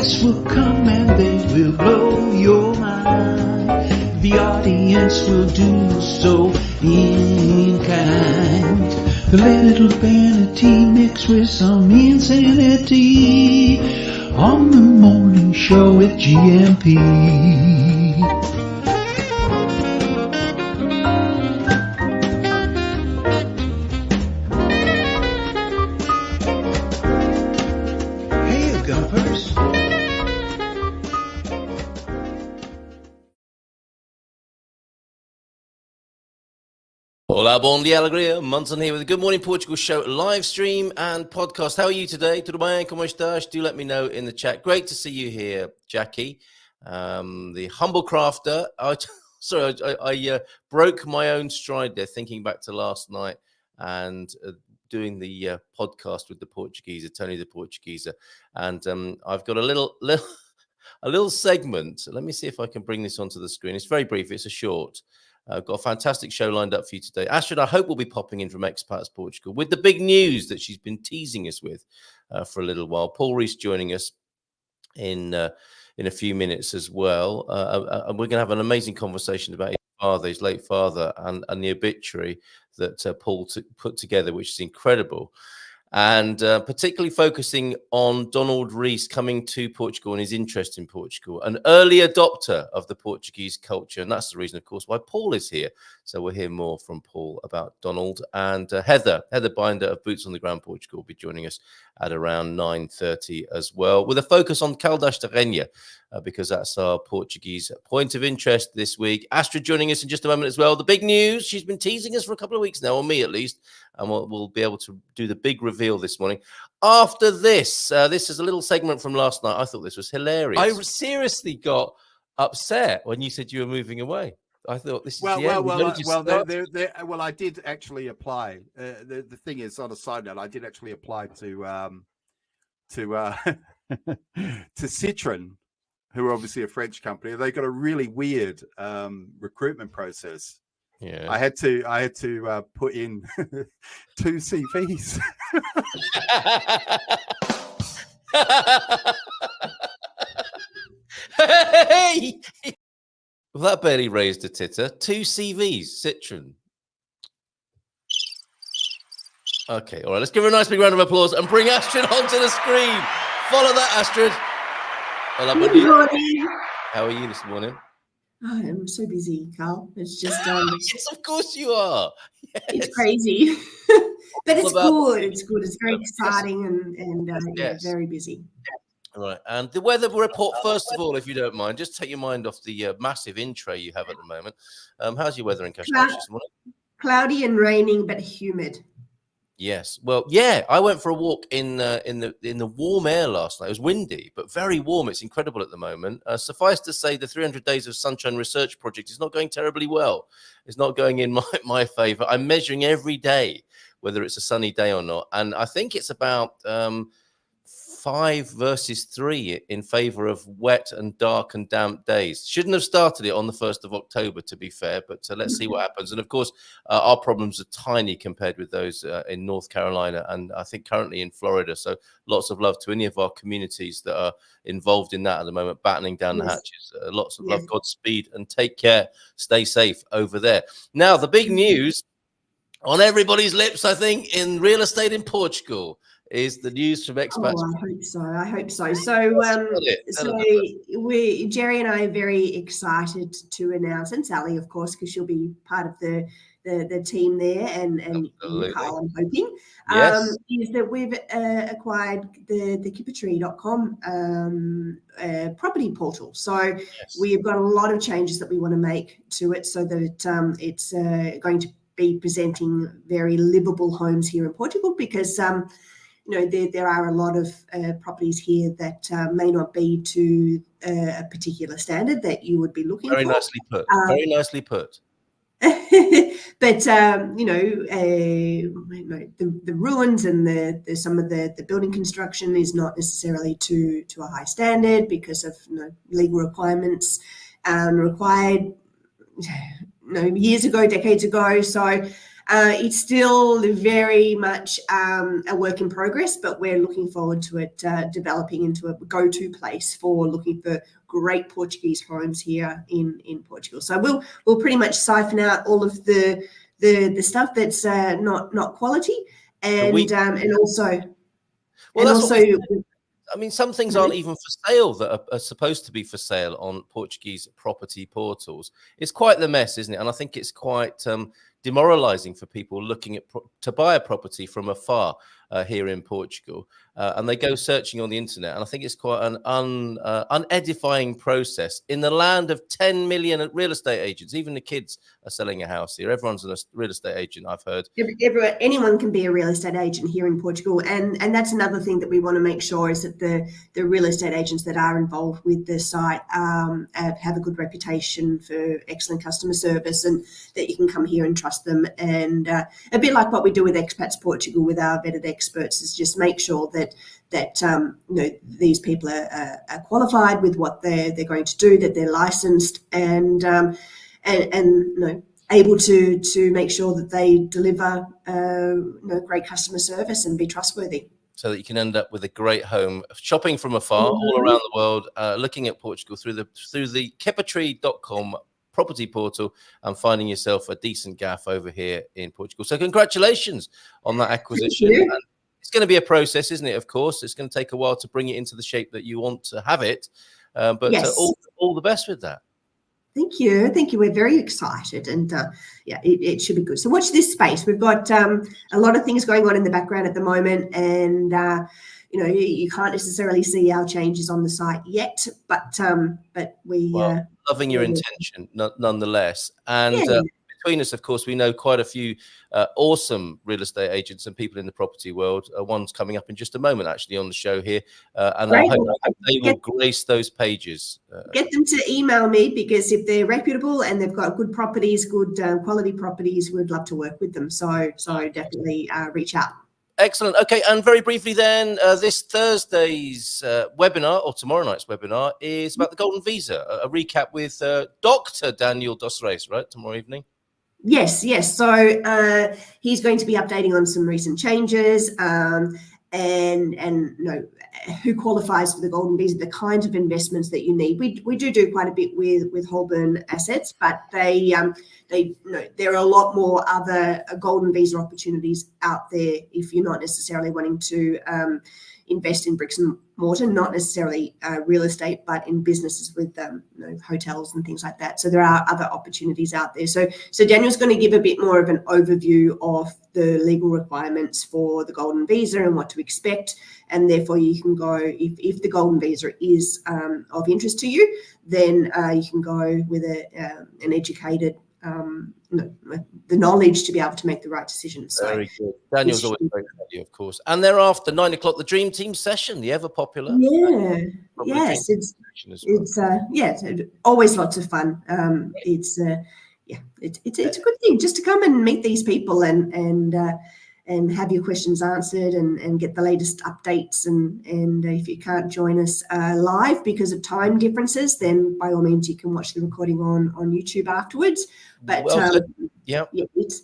guests will come and they will blow your mind. The audience will do so in kind. The little vanity mixed with some insanity on the morning show with GMP. Hey, Gumpers. Hola, bon dia, alegria. Munson here with the Good Morning Portugal show, live stream and podcast. How are you today? Tudo bem? Como estás? Do let me know in the chat. Great to see you here, Jackie, the humble crafter. I broke my own stride there, thinking back to last night and doing the podcast with the Portuguese, Tony the Portuguese, and I've got a little segment. Let me see if I can bring this onto the screen. It's very brief. It's a short. I've got a fantastic show lined up for you today. Astrid, I hope, will be popping in from Expats Portugal with the big news that she's been teasing us with for a little while. Paul Rees joining us in a few minutes as well. And we're going to have an amazing conversation about his father, his late father, and the obituary that Paul put together, which is incredible. And particularly focusing on Donald Rees coming to Portugal and his interest in Portugal, an early adopter of the Portuguese culture. And that's the reason, of course, why Paul is here. So we'll hear more from Paul about Donald. And Heather Binder of Boots on the Ground Portugal will be joining us at around 9:30 as well, with a focus on Caldas de Rainha, because that's our Portuguese point of interest this week. Astrid joining us in just a moment as well. The big news, she's been teasing us for a couple of weeks now, or me at least, and we'll be able to do the big reveal this morning. After this, this is a little segment from last night. I thought this was hilarious. I seriously got upset when you said you were moving away. I thought this is the end. Well, I did actually apply. The thing is, on a side note, I did actually apply to Citroën, who are obviously a French company. They got a really weird recruitment process. Yeah, I had to put in 2 CVs. Hey! Well, that barely raised a titter. 2 CVs, Citroën. Okay, all right. Let's give her a nice big round of applause and bring Astrid onto the screen. Follow that, Astrid. Hola, Good morning. How are you this morning? Oh, I'm so busy, Carl. It's just Yes, of course you are. Yes. It's crazy, but it's good. It's good. It's very exciting and yes. Very busy. All right, and the weather report first of all, if you don't mind, just take your mind off the massive in tray you have at the moment. How's your weather in Cascais this morning? Cloudy and raining, but humid. Yes. Well, yeah, I went for a walk in the warm air last night. It was windy, but very warm. It's incredible at the moment. Suffice to say, the 300 Days of Sunshine research project is not going terribly well. It's not going in my favor. I'm measuring every day whether it's a sunny day or not, and I think it's about 5 versus 3 in favor of wet and dark and damp days. Shouldn't have started it on the 1st of October, to be fair, but let's see what happens. And of course, our problems are tiny compared with those in North Carolina and I think currently in Florida. So lots of love to any of our communities that are involved in that at the moment, battening down the hatches. Lots of love, Godspeed, and take care. Stay safe over there. Now, the big news on everybody's lips, I think, in real estate in Portugal is the news from expats. Oh, I hope so. So Jerry and I are very excited to announce, and Sally, of course, because she'll be part of the team there, and Carl, I'm hoping, is that we've acquired the Kippatree.com property portal. So we've got a lot of changes that we want to make to it so that it's going to be presenting very livable homes here in Portugal, because there are a lot of properties here that may not be to a particular standard that you would be looking for. Very nicely put. Very nicely put. But the ruins and some of the building construction is not necessarily to a high standard because of legal requirements required years ago, decades ago. So It's still very much a work in progress, but we're looking forward to it developing into a go-to place for looking for great Portuguese homes here in Portugal. So we'll pretty much siphon out all of the stuff that's not quality, and also. Well, and that's also. I mean, some things aren't even for sale that are supposed to be for sale on Portuguese property portals. It's quite the mess, isn't it? And I think it's quite demoralizing for people looking at to buy a property from afar here in Portugal, and they go searching on the internet. And I think it's quite an unedifying process in the land of 10 million real estate agents. Even the kids are selling a house here. Everyone's a real estate agent, I've heard. Anyone can be a real estate agent here in Portugal, and that's another thing that we want to make sure is that the real estate agents that are involved with the site have a good reputation for excellent customer service, and that you can come here and trust them. And a bit like what we do with Expats Portugal with our vetted experts is just make sure that these people are qualified with what they're going to do, that they're licensed, and able to make sure that they deliver great customer service and be trustworthy. So that you can end up with a great home, shopping from afar all around the world, looking at Portugal through the kepatree.com property portal and finding yourself a decent gaff over here in Portugal. So congratulations on that acquisition. And it's going to be a process, isn't it? Of course, it's going to take a while to bring it into the shape that you want to have it. But yes. All the best with that. Thank you. We're very excited, and it should be good. So watch this space. We've got a lot of things going on in the background at the moment, and you can't necessarily see our changes on the site yet, but we loving your intention nonetheless. And between us, of course, we know quite a few awesome real estate agents and people in the property world. One's coming up in just a moment, actually, on the show here, and I hope they will grace those pages. Get them to email me, because if they're reputable and they've got good properties, good quality properties, we'd love to work with them. So definitely reach out. Excellent. Okay, and very briefly then, this Thursday's webinar, or tomorrow night's webinar, is about the Golden Visa, a recap with Dr. Daniel Dos Reis, right, tomorrow evening? Yes. So he's going to be updating on some recent changes and who qualifies for the Golden Visa, the kinds of investments that you need. We do quite a bit with Holborn assets, but there are a lot more other Golden Visa opportunities out there if you're not necessarily wanting to invest in bricks and mortar, not necessarily real estate, but in businesses with hotels and things like that. So there are other opportunities out there. So Daniel's going to give a bit more of an overview of the legal requirements for the Golden Visa and what to expect. And therefore you can go, if the Golden Visa is of interest to you, then you can go with an educated the knowledge to be able to make the right decisions. So very good. Daniel's always very good, of course. And thereafter, 9 o'clock, the Dream Team session, the ever popular. Yes, it's always lots of fun. It's a good thing just to come and meet these people and have your questions answered and get the latest updates. And if you can't join us live because of time differences, then by all means you can watch the recording on YouTube afterwards. But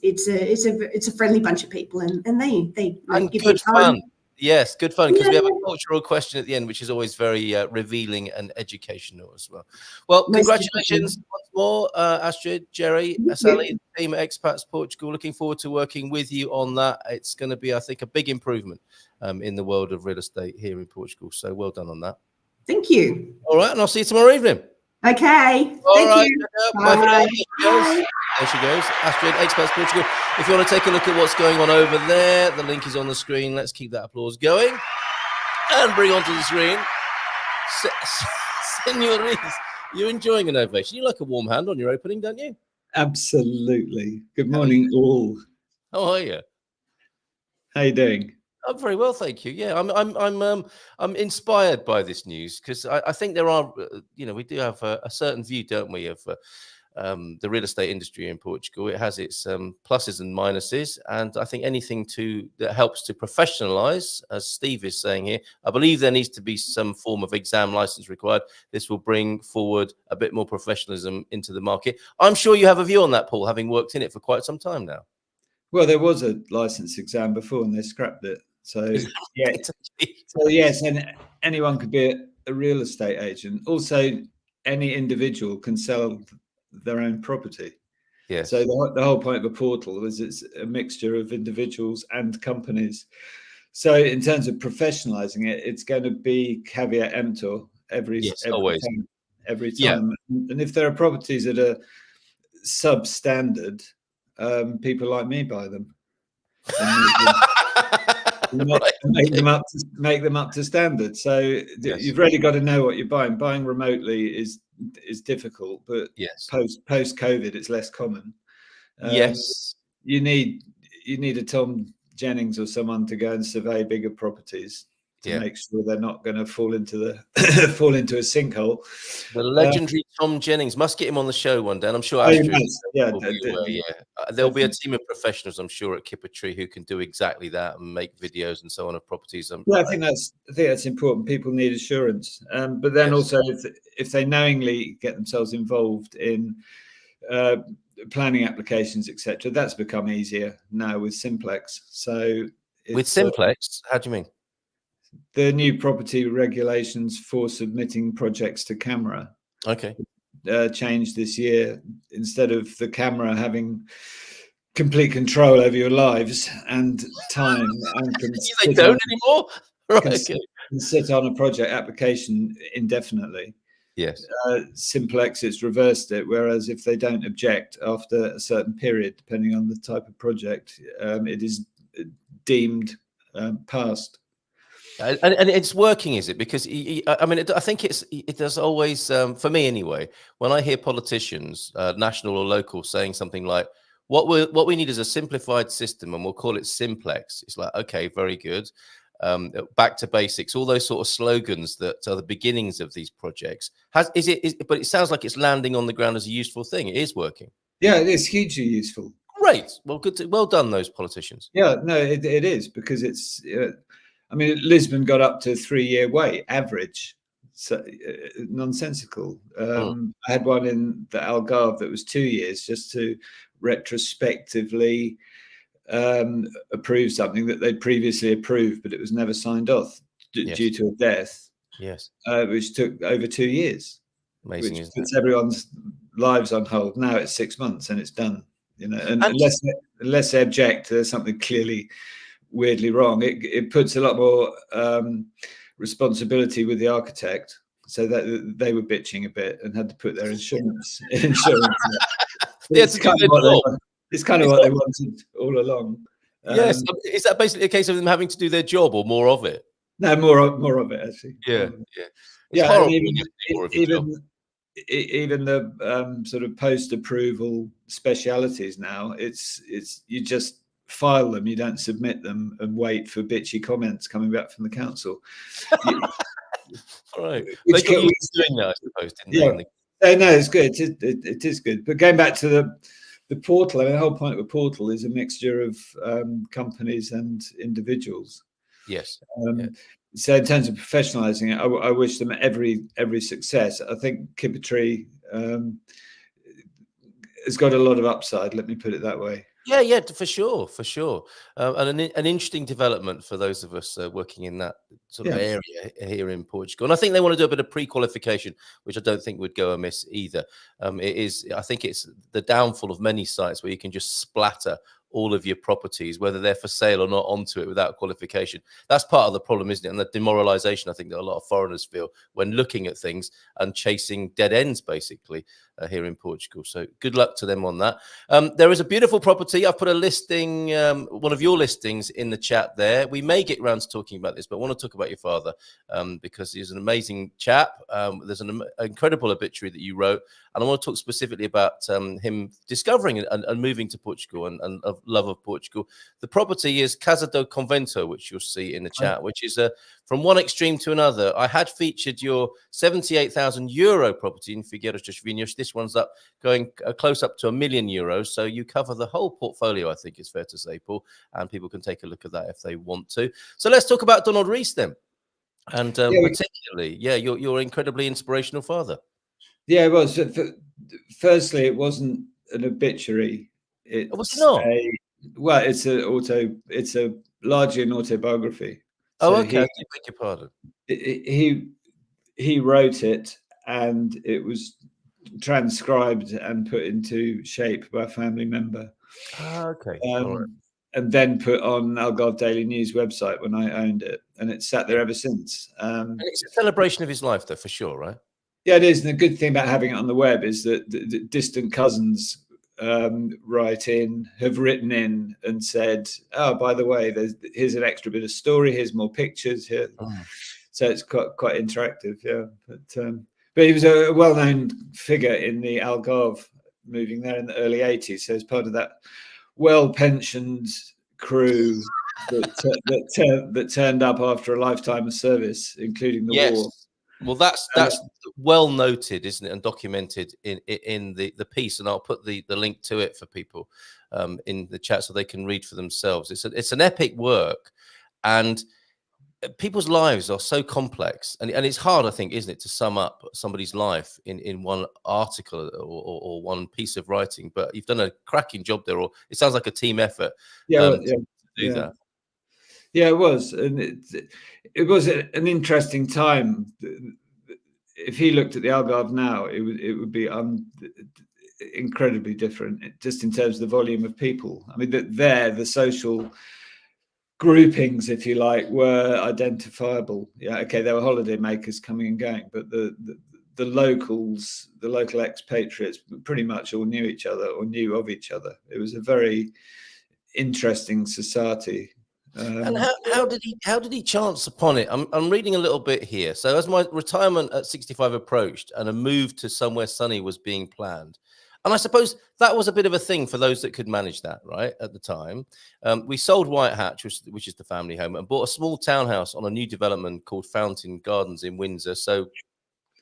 it's a friendly bunch of people, and they give good time. Fun. Yes, good fun, because we have a cultural question at the end, which is always very revealing and educational as well. Well, congratulations once more, Astrid, Jerry, Sally, the team at Expats Portugal. Looking forward to working with you on that. It's going to be, I think, a big improvement in the world of real estate here in Portugal. So well done on that. Thank you. All right, and I'll see you tomorrow evening. Okay. Thank you. Bye. There she goes. Astrid, Expats Portugal. If you want to take a look at what's going on over there, the link is on the screen. Let's keep that applause going. And bring onto the screen, Senores. You're enjoying an ovation. You like a warm hand on your opening, don't you? Absolutely. Good morning, all. How are you? How you doing? I'm very well, thank you. Yeah, I'm inspired by this news, because I think there are, we do have a certain view, don't we, of the real estate industry in Portugal. It has its pluses and minuses, and I think anything that helps to professionalize, as Steve is saying here, I believe there needs to be some form of exam license required. This will bring forward a bit more professionalism into the market. I'm sure you have a view on that, Paul, having worked in it for quite some time now. Well, there was a license exam before, and they scrapped it. So yeah, yes, and anyone could be a real estate agent. Also, any individual can sell their own property. Yes. So the whole point of a portal is it's a mixture of individuals and companies. So in terms of professionalizing it, it's going to be caveat emptor every time. Yeah. And if there are properties that are substandard, people like me buy them. Make them up to standard. So you've really got to know what you're buying. Buying remotely is difficult, but post COVID, it's less common. You need a Tom Jennings or someone to go and survey bigger properties to make sure they're not going to fall into a sinkhole. The legendary Tom Jennings, must get him on the show one day. And I'm sure there'll be a team of professionals, I'm sure, at Kippertree who can do exactly that and make videos and so on of properties. I think that's important. People need assurance, but then also if they knowingly get themselves involved in planning applications, etc., that's become easier now with Simplex. So with Simplex, how do you mean? The new property regulations for submitting projects to camera changed this year. Instead of the camera having complete control over your lives and time, and they don't anymore. Can sit on a project application indefinitely. Yes. Simplex, it's reversed it. Whereas if they don't object after a certain period, depending on the type of project, it is deemed passed. And it's working, is it? Because I mean, I think it does always, for me anyway, when I hear politicians, national or local, saying something like, what we need is a simplified system and we'll call it Simplex. It's like, okay, very good. Back to basics, all those sort of slogans that are the beginnings of these projects. But it sounds like it's landing on the ground as a useful thing. It is working. Yeah, it is hugely useful. Great. Well, well done, those politicians. Yeah, no, it is, because it's, I mean, Lisbon got up to 3-year wait average. So nonsensical. I had one in the Algarve that was 2 years just to retrospectively approve something that they'd previously approved, but it was never signed off due to a death. Yes. Which took over 2 years. Amazing, which isn't puts it? everyone's lives on hold. Now it's 6 months and it's done. You know, and unless they object, there's something clearly weirdly wrong. It puts a lot more responsibility with the architect, so that they were bitching a bit and had to put their insurance. It's kind of what they wanted all along. Yes, is that basically a case of them having to do their job or more of it? No, more of it actually. It's horrible. Even the sort of post-approval specialities now, it's you just file them, you don't submit them and wait for bitchy comments coming back from the council. Right. They got used to doing that, I suppose, didn't they? No, it's good. It is good. But going back to the portal, I mean, the whole point of a portal is a mixture of companies and individuals. Yes. So in terms of professionalizing it, I wish them every success. I think Kippertree has got a lot of upside. Let me put it that way. Yeah, for sure. And an interesting development for those of us working in that sort of area here in Portugal. And I think they want to do a bit of pre-qualification, which I don't think would go amiss either. I think it's the downfall of many sites where you can just splatter all of your properties, whether they're for sale or not, onto it without qualification. That's part of the problem, isn't it? And the demoralization I think that a lot of foreigners feel when looking at things and chasing dead ends, basically, here in Portugal. So good luck to them on that. There is a beautiful property. I've put a listing, one of your listings in the chat there. We may get round to talking about this, but I want to talk about your father because he's an amazing chap. There's an incredible obituary that you wrote, and I want to talk specifically about him discovering and moving to Portugal and love of Portugal. The property is Casa do Convento, which you'll see in the chat, which is from one extreme to another. I had featured your €78,000 property in Figueiras dos Vinhos. This one's up going close up to €1 million. So you cover the whole portfolio, I think it's fair to say, Paul, and people can take a look at that if they want to. So let's talk about Donald Rees then. And particularly, your incredibly inspirational father. Yeah, it was. Firstly, it wasn't an obituary. Was it not? Well, it's a largely an autobiography. So okay. I beg your pardon. He wrote it, and it was transcribed and put into shape by a family member. Okay. And then put on Algarve Daily News website when I owned it, and it's sat there ever since. And it's a celebration of his life, though, for sure, right? Yeah, it is. And the good thing about having it on the web is that the distant cousins have written in and said, "Oh, by the way, here's an extra bit of story. Here's more pictures here." Oh. So it's quite interactive, yeah. But he was a well-known figure in the Algarve, moving there in the early '80s. So as part of that well-pensioned crew that turned up after a lifetime of service, including the war. Well, that's well noted, isn't it, and documented in the piece, and I'll put the link to it for people in the chat so they can read for themselves. It's an epic work, and people's lives are so complex, and it's hard, I think, isn't it, to sum up somebody's life in one article or one piece of writing. But you've done a cracking job there, or it sounds like a team effort. To do that. Yeah, it was, and it was an interesting time. If he looked at the Algarve now, it would be incredibly different, just in terms of the volume of people. I mean, the social groupings, if you like, were identifiable. Yeah, okay, there were holiday makers coming and going, but the locals, the local expatriates, pretty much all knew each other or knew of each other. It was a very interesting society. And how did he chance upon it? I'm reading a little bit here. So as my retirement at 65 approached and a move to somewhere sunny was being planned, and I suppose that was a bit of a thing for those that could manage that, right, at the time. We sold White Hatch, which is the family home, and bought a small townhouse on a new development called Fountain Gardens in Windsor. So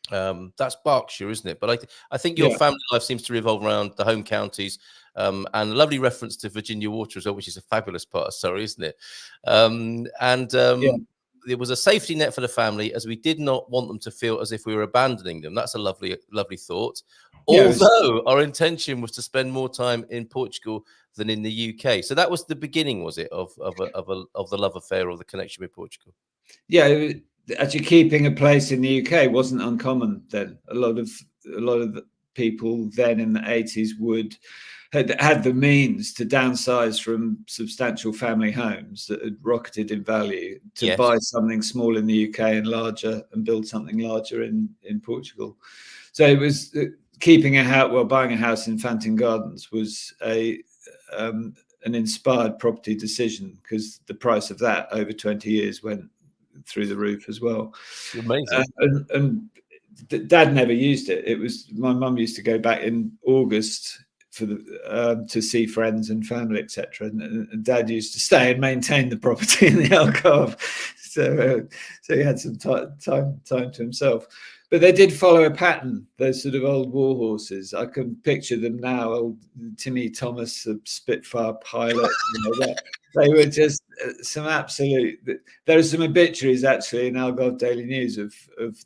that's Berkshire, isn't it? But I think your family life seems to revolve around the home counties, and a lovely reference to Virginia Water as well, which is a fabulous part of Surrey, isn't it? There was a safety net for the family, as we did not want them to feel as if we were abandoning them. That's a lovely thought. Although our intention was to spend more time in Portugal than in the UK. So that was the beginning, was it, of the love affair or the connection with Portugal? Yeah, actually, keeping a place in the UK wasn't uncommon then. A lot of the people then in the 80s had the means to downsize from substantial family homes that had rocketed in value to buy something small in the UK and larger, and build something larger in Portugal. So it was buying a house in Fountain Gardens was an inspired property decision, because the price of that over 20 years went through the roof as well. Amazing. And Dad never used it. It was my mum used to go back in August for to see friends and family, etc. And Dad used to stay and maintain the property in the Algarve, so he had some time to himself. But they did follow a pattern, those sort of old war horses. I can picture them now, old Timmy Thomas, a Spitfire pilot. They were just some absolute. There are some obituaries actually in Algarve Daily News of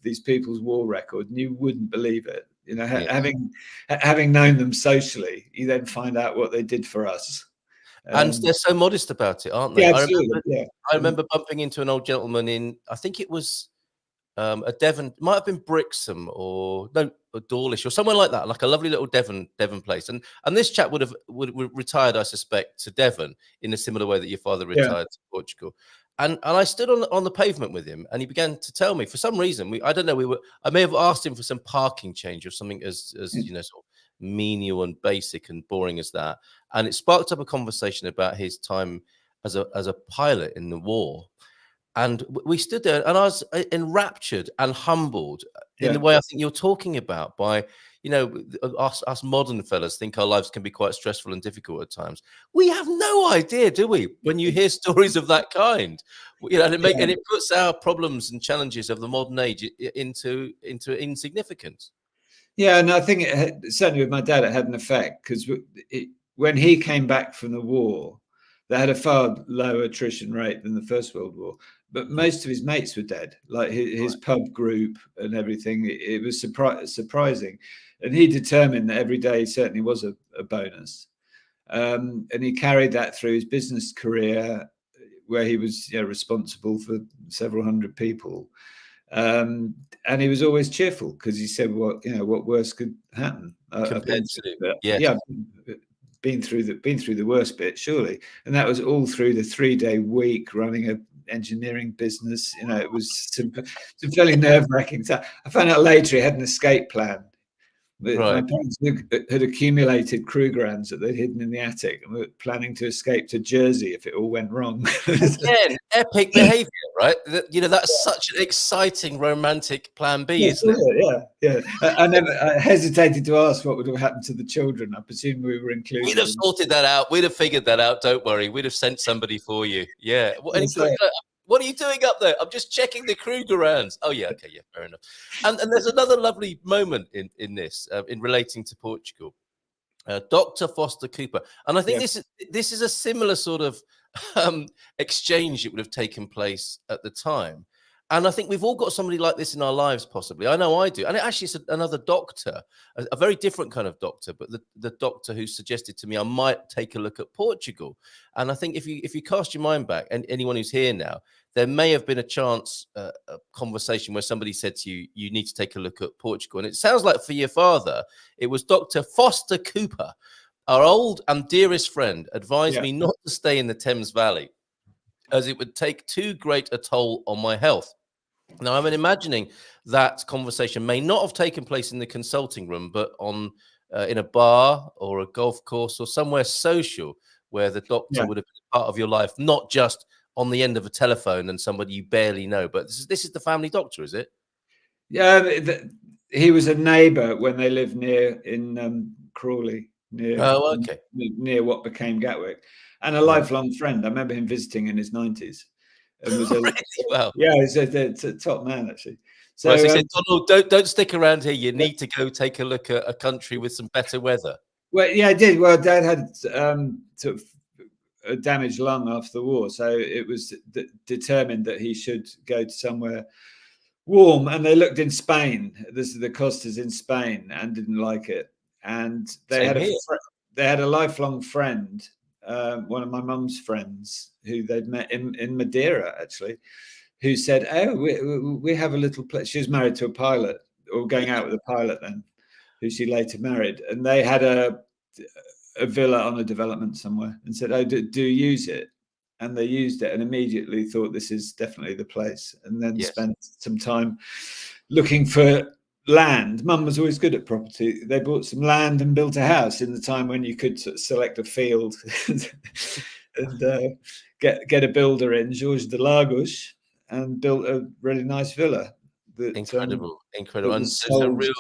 these people's war record, and you wouldn't believe it. Having known them socially, you then find out what they did for us. And they're so modest about it, aren't they? Yeah, absolutely. I remember bumping into an old gentleman in, I think it was a Devon, might have been Brixham or Dawlish or somewhere like that, like a lovely little Devon place. And this chap would retired, I suspect, to Devon in a similar way that your father retired to Portugal. And I stood on the pavement with him, and he began to tell me, for some reason, I may have asked him for some parking change or something as sort of menial and basic and boring as that. And it sparked up a conversation about his time as a pilot in the war. And we stood there, and I was enraptured and humbled in the way I think you're talking about, by, us modern fellas think our lives can be quite stressful and difficult at times. We have no idea, do we, when you hear stories of that kind? And it puts our problems and challenges of the modern age into insignificance. Yeah, and I think certainly with my dad, it had an effect, because when he came back from the war, they had a far lower attrition rate than the First World War. But most of his mates were dead, like his pub group and everything. It was surprising. And he determined that every day certainly was a bonus. And he carried that through his business career, where he was responsible for several hundred people. And he was always cheerful because he said, "What worse could happen?" I've been through the worst bit, surely. And that was all through the 3-day week running a engineering business. It was some fairly nerve-wracking stuff. I found out later he had an escape plan. My parents had accumulated Krugerrands that they'd hidden in the attic and were planning to escape to Jersey if it all went wrong. Again, epic behavior, right? That's such an exciting romantic plan B, isn't it? Yeah. I hesitated to ask what would have happened to the children. I presume we were included. We'd have sorted that out. We'd have figured that out. Don't worry. We'd have sent somebody for you. Yeah. What are you doing up there? I'm just checking the Krugerrands. Oh, yeah. Okay. Yeah, fair enough. And there's another lovely moment in this, in relating to Portugal. Dr. Foster Cooper. And I think this is a similar sort of exchange that would have taken place at the time. And I think we've all got somebody like this in our lives, possibly. I know I do. And actually, it's another doctor, a very different kind of doctor, but the doctor who suggested to me I might take a look at Portugal. And I think if you cast your mind back, and anyone who's here now, there may have been a chance, a conversation where somebody said to you, you need to take a look at Portugal. And it sounds like for your father, it was Dr. Foster Cooper, our old and dearest friend, advised me not to stay in the Thames Valley, as it would take too great a toll on my health. Now, I'm imagining that conversation may not have taken place in the consulting room, but in a bar or a golf course or somewhere social where the doctor would have been part of your life, not just on the end of a telephone and somebody you barely know. But this is the family doctor, is it? Yeah, he was a neighbour when they lived near in Crawley, near what became Gatwick, and a lifelong friend. I remember him visiting in his 90s. And was he's a top man, actually. So he said, Donald, don't stick around here. You need to go take a look at a country with some better weather. Well, yeah, I did. Well, Dad had sort of a damaged lung after the war, so it was determined that he should go to somewhere warm. And they looked in Spain. This is the Costas in Spain, and didn't like it. And they had a lifelong friend. One of my mum's friends who they'd met in Madeira, actually, who said, "Oh, we have a little place." She was married to a pilot, or going out with a pilot then, who she later married, and they had a villa on a development somewhere, and said, "Oh, do use it?" And they used it, and immediately thought, "This is definitely the place." And then spent some time looking for land. Mum was always good at property. They bought some land and built a house in the time when you could sort of select a field and get a builder in, Jorge de Lagos, and built a really nice villa. Incredible. And it's a real,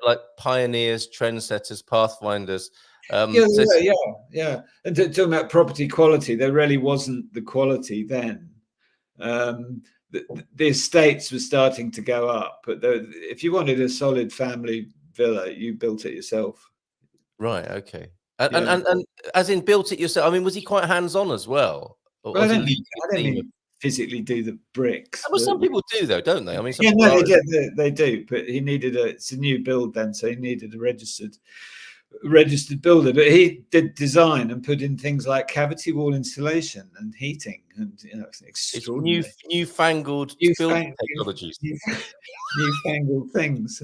like pioneers, trendsetters, pathfinders. Yeah. And talking about property quality, there really wasn't the quality then. The estates were starting to go up, but if you wanted a solid family villa, you built it yourself. Right. Okay. And as in built it yourself. I mean, was he quite hands-on as well? I don't mean physically do the bricks. Well, some people do, though, don't they? I mean, they do. But he needed it's a new build then, so he needed a registered builder. But he did design and put in things like cavity wall insulation and heating, and extraordinary newfangled building technologies, newfangled things.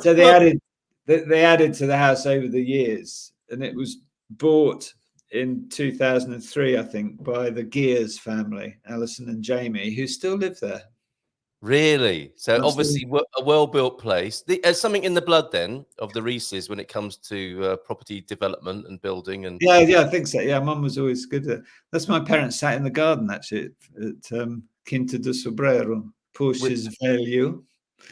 So they added to the house over the years, and it was bought in 2003, I think, by the Gears family, Alison and Jamie, who still live there. Really? So obviously a well-built place. There's something in the blood then of the Reeses when it comes to property development and building. And yeah, I think so. Yeah, Mum was always good at. That's my parents sat in the garden actually at Quinta do Sobrero, Porsche's Value,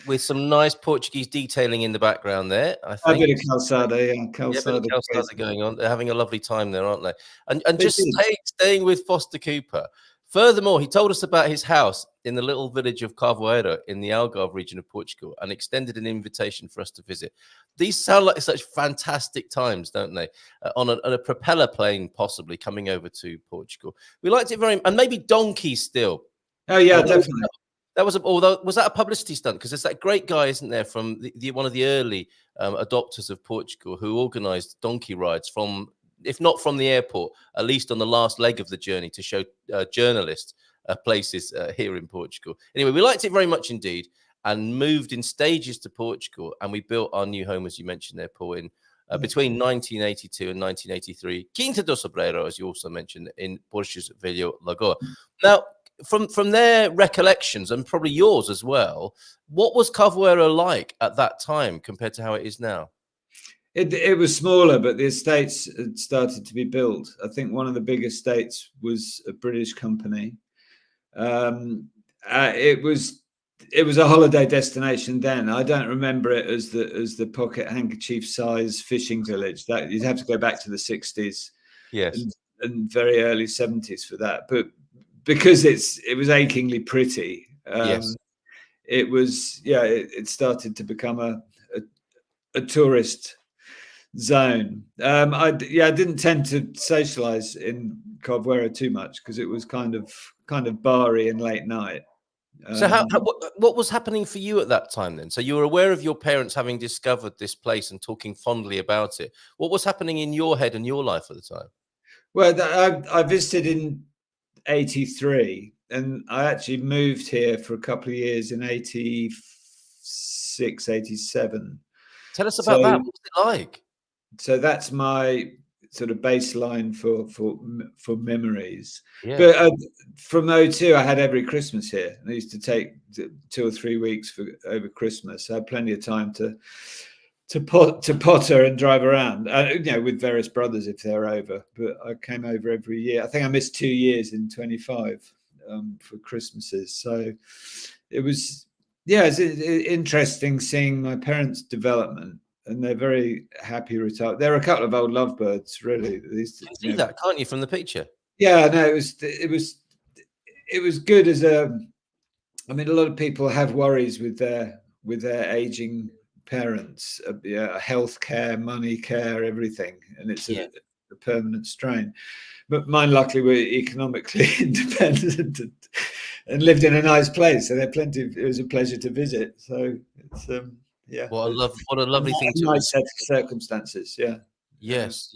with some nice Portuguese detailing in the background there. I think a bit of calçada, calçada going on. They're having a lovely time there, aren't they? And just staying with Foster Cooper. Furthermore, he told us about his house in the little village of Carvoeiro in the Algarve region of Portugal, and extended an invitation for us to visit. These sound like such fantastic times, don't they? On a propeller plane, possibly coming over to Portugal. We liked it very much, and maybe donkeys still. Oh yeah, definitely. Was that a publicity stunt? Because there's that great guy, isn't there, from one of the early adopters of Portugal, who organised donkey rides from if not from the airport, at least on the last leg of the journey to show journalists places here in Portugal. Anyway, we liked it very much indeed, and moved in stages to Portugal, and we built our new home, as you mentioned there, Paul, in between 1982 and 1983, Quinta do Sobreiro, as you also mentioned, in Portuguese Velho Lagoa. Now, from their recollections, and probably yours as well, what was Capoeira like at that time compared to how it is now? It was smaller, but the estates had started to be built. I think one of the big estates was a British company. It was a holiday destination then. I don't remember it as the pocket handkerchief size fishing village. That you'd have to go back to the 60s, yes, and very early 70s for that. But because it was achingly pretty, yes, it was it started to become a tourist zone. I didn't tend to socialize in Capoeira too much because it was kind of bar-y and late night. So what was happening for you at that time then? So you were aware of your parents having discovered this place and talking fondly about it. What was happening in your head and your life at the time? Well, I visited in 83, and I actually moved here for a couple of years in 86, 87. Tell us about that. What's it like? So that's my sort of baseline for memories. Yeah. But from 02, I had every Christmas here. I used to take 2 or 3 weeks over Christmas. I had plenty of time to potter and drive around, with various brothers if they're over. But I came over every year. I think I missed 2 years in 25 for Christmases. So it was, it's interesting seeing my parents' development. And they're very happy retired. They're a couple of old lovebirds, really. You can see that, can't you, from the picture? Yeah, no, it was good as a. I mean, a lot of people have worries with their aging parents, health care, money care, everything, and it's a permanent strain. But mine, luckily, were economically independent and lived in a nice place, so it was a pleasure to visit. So it's what a lovely thing to nice set of circumstances. Yes.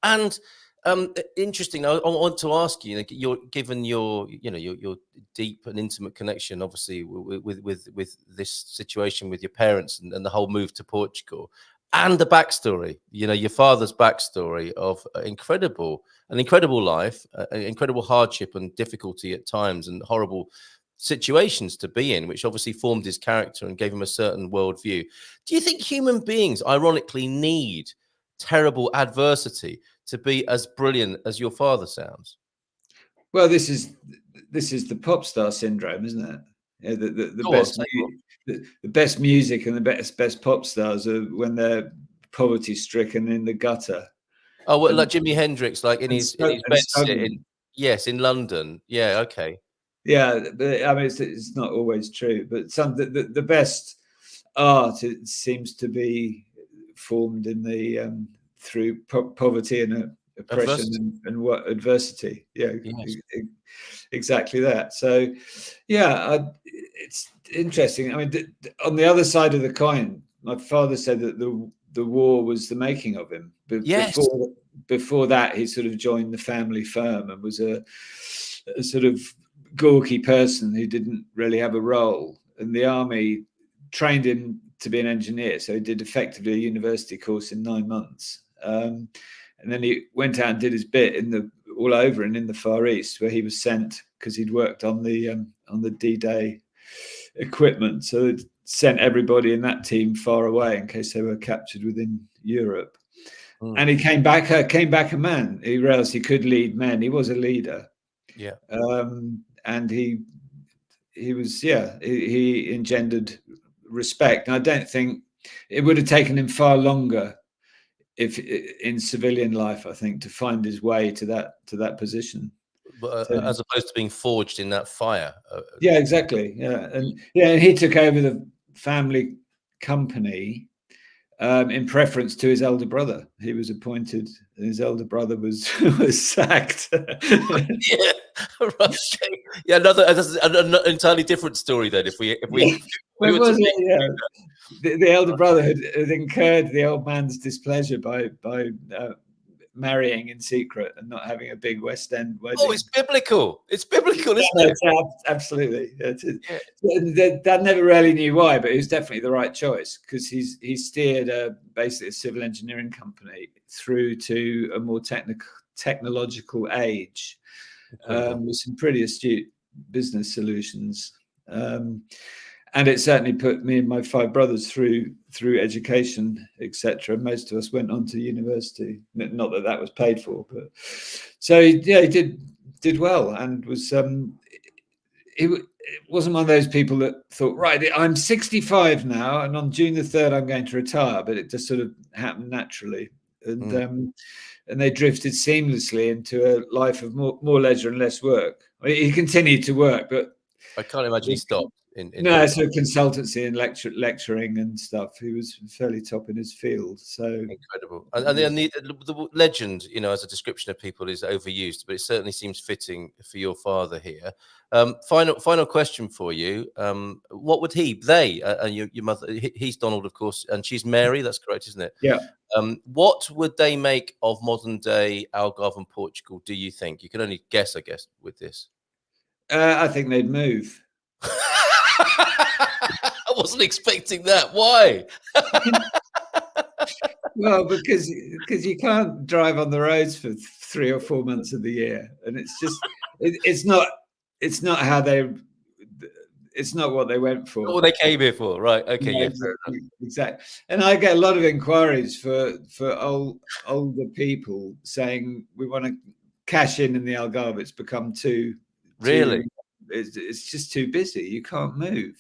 And interesting. I want to ask you, given your deep and intimate connection, obviously, with this situation with your parents and the whole move to Portugal, and the backstory, your father's backstory of an incredible life, incredible hardship and difficulty at times, and horrible situations to be in, which obviously formed his character and gave him a certain worldview. Do you think human beings, ironically, need terrible adversity to be as brilliant as your father sounds? Well, this is the pop star syndrome, isn't it? The best music and the best pop stars are when they're poverty stricken in the gutter. Oh, well, like Jimi Hendrix, like in his bed sitting. Yes, in London. Yeah, okay. Yeah, but I mean, it's not always true, but the best art, it seems to be formed in the through poverty and oppression and what adversity. Yeah, yes. Exactly that. So, it's interesting. I mean, on the other side of the coin, my father said that the war was the making of him. But yes. Before that, he sort of joined the family firm and was a sort of gawky person who didn't really have a role, and the army trained him to be an engineer, so he did effectively a university course in 9 months, and then he went out and did his bit all over and in the Far East, where he was sent because he'd worked on the D-Day equipment, so it sent everybody in that team far away in case they were captured within Europe. And he came back a man. He realized he could lead men. He was a leader. Yeah. And he engendered respect. And I don't think it would have taken him far longer if in civilian life, I think, to find his way to that position. But as opposed to being forged in that fire. Yeah, exactly. Yeah. And he took over the family company in preference to his elder brother. He was appointed, and his elder brother was sacked. Yeah, right. Yeah, an entirely different story then. The elder brother had incurred the old man's displeasure by marrying in secret and not having a big West End wedding. Oh, it's biblical. It's biblical, isn't it? Absolutely. Dad never really knew why, but it was definitely the right choice, because he steered basically a civil engineering company through to a more technological age with some pretty astute business solutions. And it certainly put me and my 5 brothers through education, etc. Most of us went on to university. Not that was paid for, but so yeah, he did well, and was it wasn't one of those people that thought, right, I'm 65 now, and on June the 3rd I'm going to retire. But it just sort of happened naturally, and they drifted seamlessly into a life of more leisure and less work. I mean, he continued to work, but I can't imagine he stopped. No, so consultancy and lecturing and stuff. He was fairly top in his field. So incredible. And then the legend, as a description of people, is overused, but it certainly seems fitting for your father here. Final question for you. What would they, and your mother? He's Donald, of course, and she's Mary. That's correct, isn't it? Yeah. What would they make of modern day Algarve and Portugal? Do you think? You can only guess, I guess, with this. I think they'd move. I wasn't expecting that. Why? Well, because you can't drive on the roads for 3 or 4 months of the year, and it's just it's not what they went for. Not what they came here for, right? Okay, yeah, exactly. And I get a lot of inquiries for older people saying we want to cash in the Algarve. It's become too really. It's just too busy. You can't move.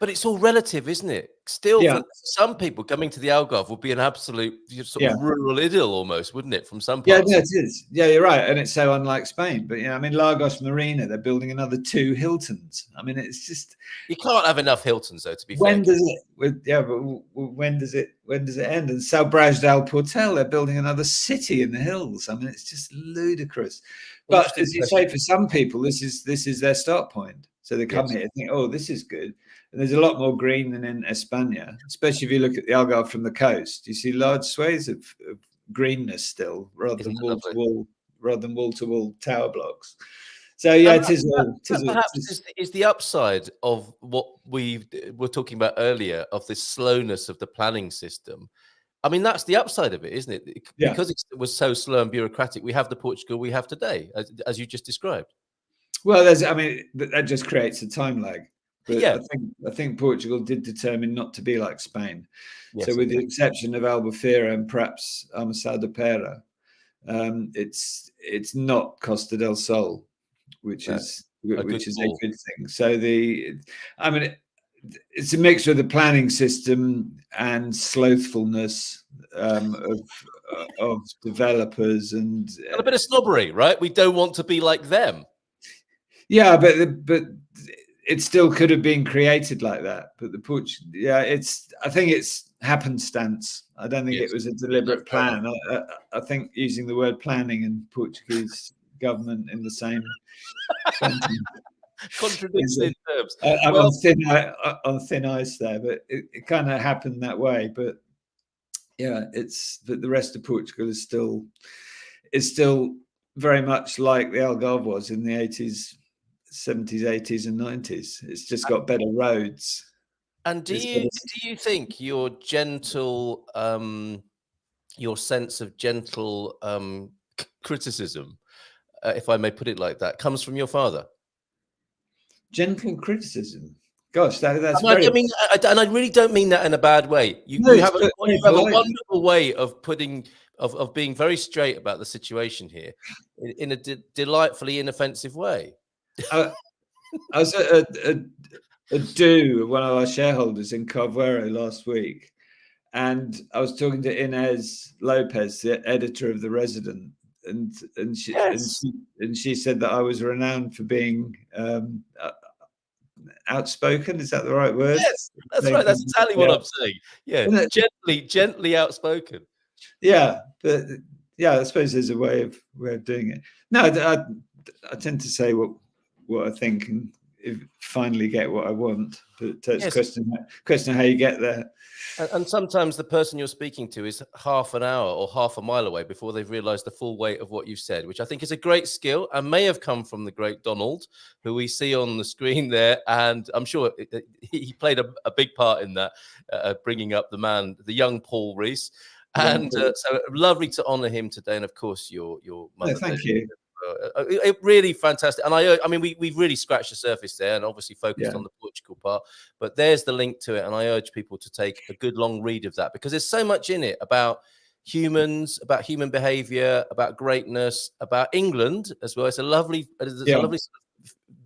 But it's all relative, isn't it? Still, for some people, coming to the Algarve would be an absolute sort of rural idyll almost, wouldn't it? From some parts. Yeah, no, it is. Yeah, you're right. And it's so unlike Spain. But, I mean, Lagos Marina, they're building another 2 Hiltons. I mean, it's just... You can't have enough Hiltons, though, to be fair. Does it? Yeah, but when does it end? And Salbraz del Portel, they're building another city in the hills. I mean, it's just ludicrous. But as you say, for some people, this is their start point. So they come here and think, oh, this is good. And there's a lot more green than in España, especially if you look at the Algarve from the coast. You see large swathes of greenness still, rather than wall-to-wall tower blocks. So yeah, it is. Perhaps is the upside of what we were talking about earlier, of this slowness of the planning system. I mean, that's the upside of it, isn't it? Because it was so slow and bureaucratic, we have the Portugal we have today, as you just described. Well, that just creates a time lag. But I think Portugal did determine not to be like Spain. Yes, so with the exception of Albufeira and perhaps Armaçao de Pera, it's not Costa del Sol, which is a good thing. So it's a mixture of the planning system and slothfulness of developers and a bit of snobbery, right? We don't want to be like them. Yeah, but it still could have been created like that. But I think it's happenstance. I don't think it was a deliberate plan. I think using the word planning and Portuguese government in the same sentence contradicting terms. I'm on thin ice there, but it kind of happened that way. But yeah, but the rest of Portugal is still very much like the Algarve was in the 80s. 70s, 80s, and 90s. It's just got better roads. And do you think your gentle, your sense of gentle criticism, if I may put it like that, comes from your father? Gentle criticism. Gosh, that's. I mean, and I really don't mean that in a bad way. You have a wonderful way of being very straight about the situation here, in a delightfully inoffensive way. I was at a do of one of our shareholders in Carvero last week, and I was talking to Inez Lopez, the editor of The Resident, and she said that I was renowned for being outspoken. Is that the right word? Yes, that's right. That's exactly what I'm saying. Yeah, gently outspoken. Yeah, but I suppose there's a way of doing it. No, I tend to say what I think, finally get what I want. But it's a question how you get there. And sometimes the person you're speaking to is half an hour or half a mile away before they've realized the full weight of what you've said, which I think is a great skill and may have come from the great Donald, who we see on the screen there. And I'm sure he played a big part in that, bringing up the young Paul Rees. And so lovely to honor him today. And of course, your mother. No, thank you. Really fantastic. And I mean, we've really scratched the surface there and obviously focused on the Portugal part, but there's the link to it. And I urge people to take a good long read of that, because there's so much in it about humans, about human behavior, about greatness, about England as well. It's a lovely,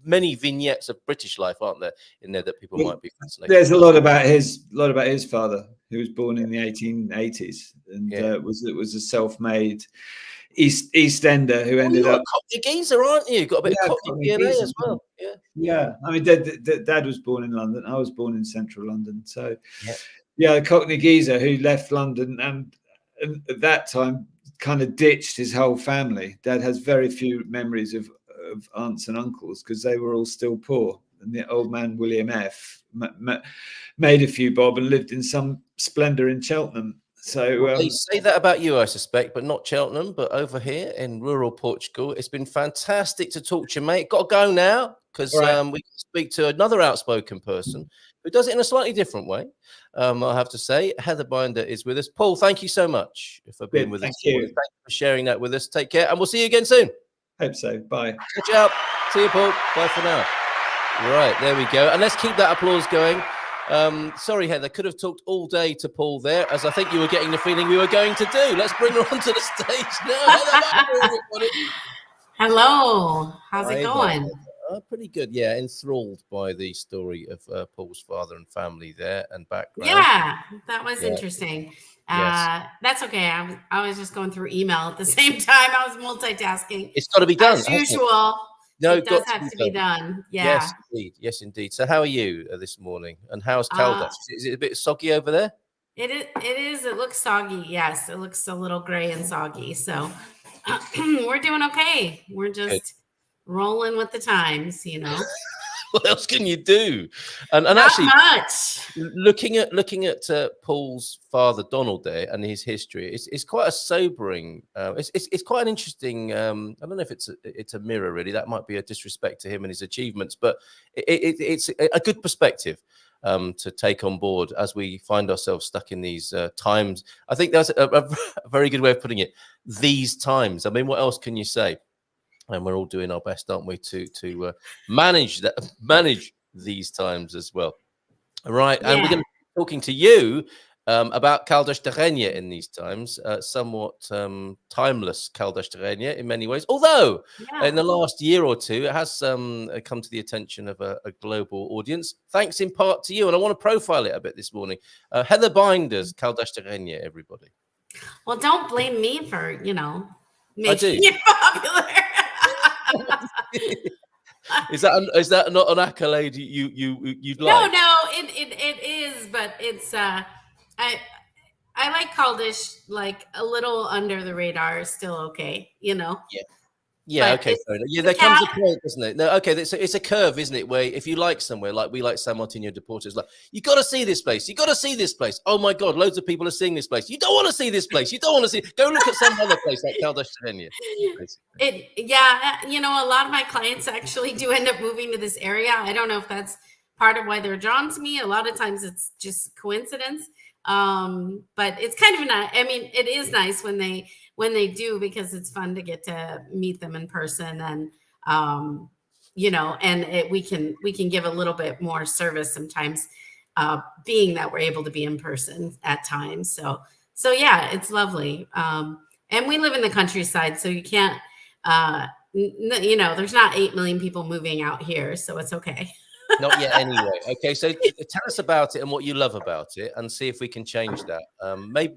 many vignettes of British life, aren't there, in there that people might be fascinated. There's a lot about his father, who was born in the 1880s and was a self-made Eastender who ended up Cockney geezer, aren't you? Got a bit of Cockney DNA as well. Yeah. I mean, Dad was born in London. I was born in central London. So, a Cockney geezer who left London and at that time kind of ditched his whole family. Dad has very few memories of aunts and uncles because they were all still poor. And the old man, William F., made a few bob and lived in some splendour in Cheltenham. So they say that about you, I suspect, but not Cheltenham, but over here in rural Portugal. It's been fantastic to talk to you, mate. Got to go now because we can speak to another outspoken person who does it in a slightly different way. I'll have to say, Heather Binder is with us. Paul, thank you so much for being with us. Thank you. Thank you for sharing that with us. Take care, and we'll see you again soon. Hope so. Bye. Catch up. See you, Paul. Bye for now. Right, there we go. And let's keep that applause going. Sorry, Heather, could have talked all day to Paul there, as I think you were getting the feeling we were going to do. Let's bring her onto the stage now. Hello, how's it going? Pretty good, enthralled by the story of Paul's father and family there and background. Yeah, that was interesting. That's okay. I was just going through email at the same time. I was multitasking. It's got to be done as usual. No, it does have to be done. Yeah. Yes, indeed. So, how are you this morning? And how's Caldas? Is it a bit soggy over there? It is. It looks soggy. Yes, it looks a little gray and soggy. So, we're doing okay. We're just rolling with the times, you know. What else can you do? And Not actually, much. looking at Paul's father Donald there and his history, it's quite a sobering. It's quite an interesting. I don't know if it's a mirror really. That might be a disrespect to him and his achievements, but it's a good perspective to take on board as we find ourselves stuck in these times. I think that's a very good way of putting it. These times. I mean, what else can you say? And we're all doing our best, aren't we, to manage these times as well. Right, and we're going to be talking to you about Caldas de Rainha in these times, somewhat timeless Caldas de Rainha in many ways. Although in the last year or two, it has come to the attention of a global audience, thanks in part to you. And I want to profile it a bit this morning. Heather Binder's Caldas de Rainha, everybody. Well, don't blame me for making it popular. Is that not an accolade you'd like? No, it is, but it's I like Caldish like a little under the radar, still okay, Yeah, okay, fair enough. Yeah, there comes a point, doesn't it? No, okay, it's a curve, isn't it? Where if you like somewhere, like we like San Martino de Porto, it's like, you got to see this place. You got to see this place. Oh my God, loads of people are seeing this place. You don't want to see this place. You don't want to see. Go look at some other place like Caldas de Rainha. A lot of my clients actually do end up moving to this area. I don't know if that's part of why they're drawn to me. A lot of times it's just coincidence. But it's kind of nice. I mean, it is nice when they do, because it's fun to get to meet them in person and, we can give a little bit more service sometimes, being that we're able to be in person at times. So yeah, it's lovely. And we live in the countryside, so you can't, there's not 8 million people moving out here, so it's okay. Not yet, anyway. Okay, so tell us about it and what you love about it, and see if we can change that.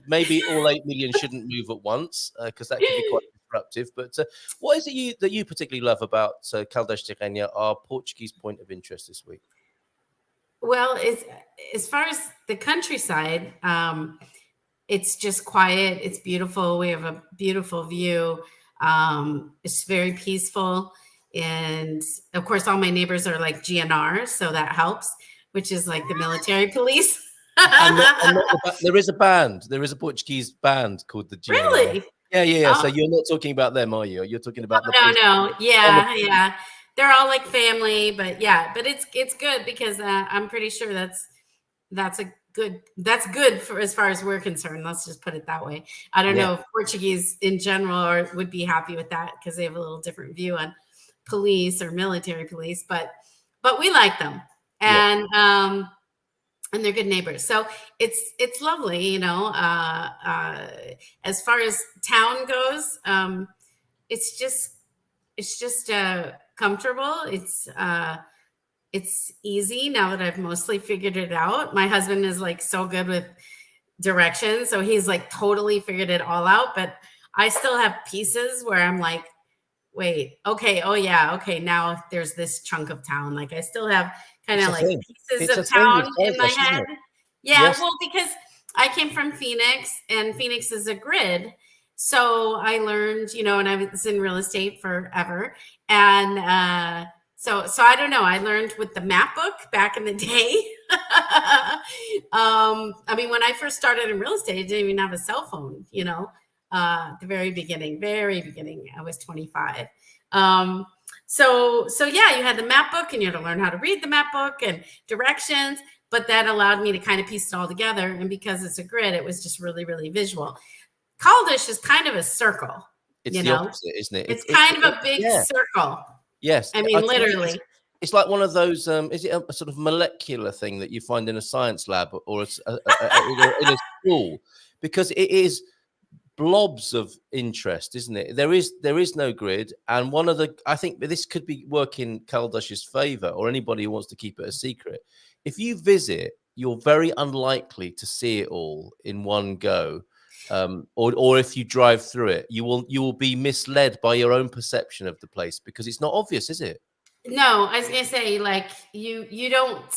Maybe all 8 million shouldn't move at once, because that could be quite disruptive. But what is it that you particularly love about Caldas de Rainha, our Portuguese point of interest this week? Well, as far as the countryside, it's just quiet. It's beautiful. We have a beautiful view. It's very peaceful. And of course, all my neighbors are like GNR, so that helps, which is like the military police. There is a band. There is a Portuguese band called the GNR. Really? Yeah. So you're not talking about them, are you? You're talking about No. Yeah. They're all like family, but it's good because I'm pretty sure that's good for as far as we're concerned. Let's just put it that way. I don't know if Portuguese in general would be happy with that because they have a little different view on police or military police, but we like them, and they're good neighbors. So it's lovely, you know. As far as town goes, it's just comfortable. It's easy now that I've mostly figured it out. My husband is like so good with directions, so he's like totally figured it all out. But I still have pieces where I'm like, wait, okay, oh yeah, okay, now there's this chunk of town. Like I still have kind of like pieces of town in my head. Yeah, yes. Well, because I came from Phoenix, and Phoenix is a grid. So I learned, you know, and I was in real estate forever. And so I don't know. I learned with the map book back in the day. I mean, when I first started in real estate, I didn't even have a cell phone, you know, at the very beginning, I was 25. So yeah, you had the map book and you had to learn how to read the map book and directions, but that allowed me to kind of piece it all together. And because it's a grid, it was just really, really visual. Caldish is kind of a circle. It's the opposite, isn't it? It's kind of a big circle. Yes. I mean, literally. It's like one of those, is it a sort of molecular thing that you find in a science lab or in a school? Because it is blobs of interest, isn't it? There is no grid. And I think this could be working Caldish's favor, or anybody who wants to keep it a secret. If you visit, you're very unlikely to see it all in one go. Or if you drive through it, you will be misled by your own perception of the place because it's not obvious, is it? No, I was gonna say, like you don't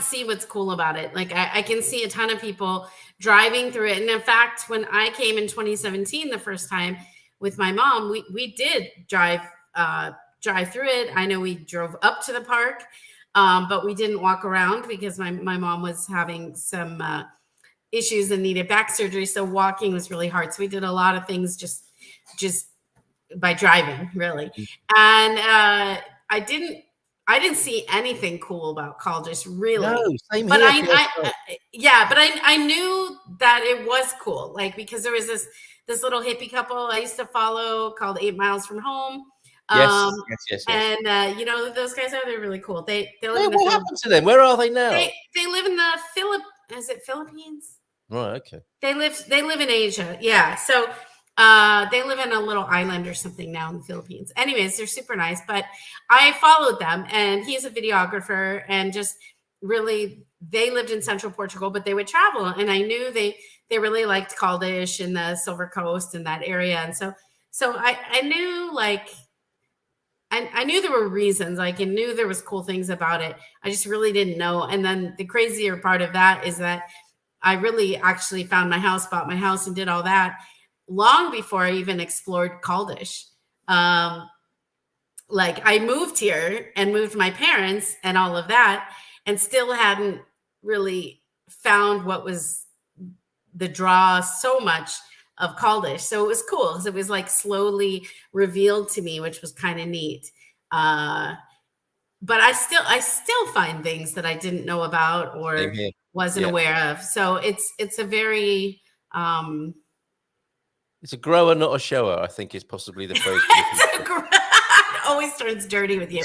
see what's cool about it. Like I can see a ton of people driving through it, and in fact, when I came in 2017 the first time with my mom, we did drive through it. I know we drove up to the park, but we didn't walk around because my mom was having some issues and needed back surgery, so walking was really hard. So we did a lot of things just by driving, really. And I didn't see anything cool about Caldish, really. No, same but here. But I knew that it was cool, like because there was this little hippie couple I used to follow called 8 Miles from Home. Yes. And you know who those guys are? They're really cool. They live in what happened to them? Where are they now? They live in the Philippines? Right, okay. They live in Asia. Yeah. So they live in a little island or something now in the Philippines. Anyways, they're super nice, but I followed them, and he's a videographer, and just really, they lived in central Portugal, but they would travel. And I knew they really liked Caldish and the Silver Coast and that area. And so I knew, like, I knew there were reasons, like I knew there was cool things about it. I just really didn't know. And then the crazier part of that is that I really actually bought my house and did all that long before I even explored Caldish. Like I moved here and moved my parents and all of that, and still hadn't really found what was the draw so much of Caldish. So it was cool because it was like slowly revealed to me, which was kind of neat. But I still find things that I didn't know about or wasn't aware of. So it's a very it's a grower, not a shower, I think is possibly the phrase. It always turns dirty with you.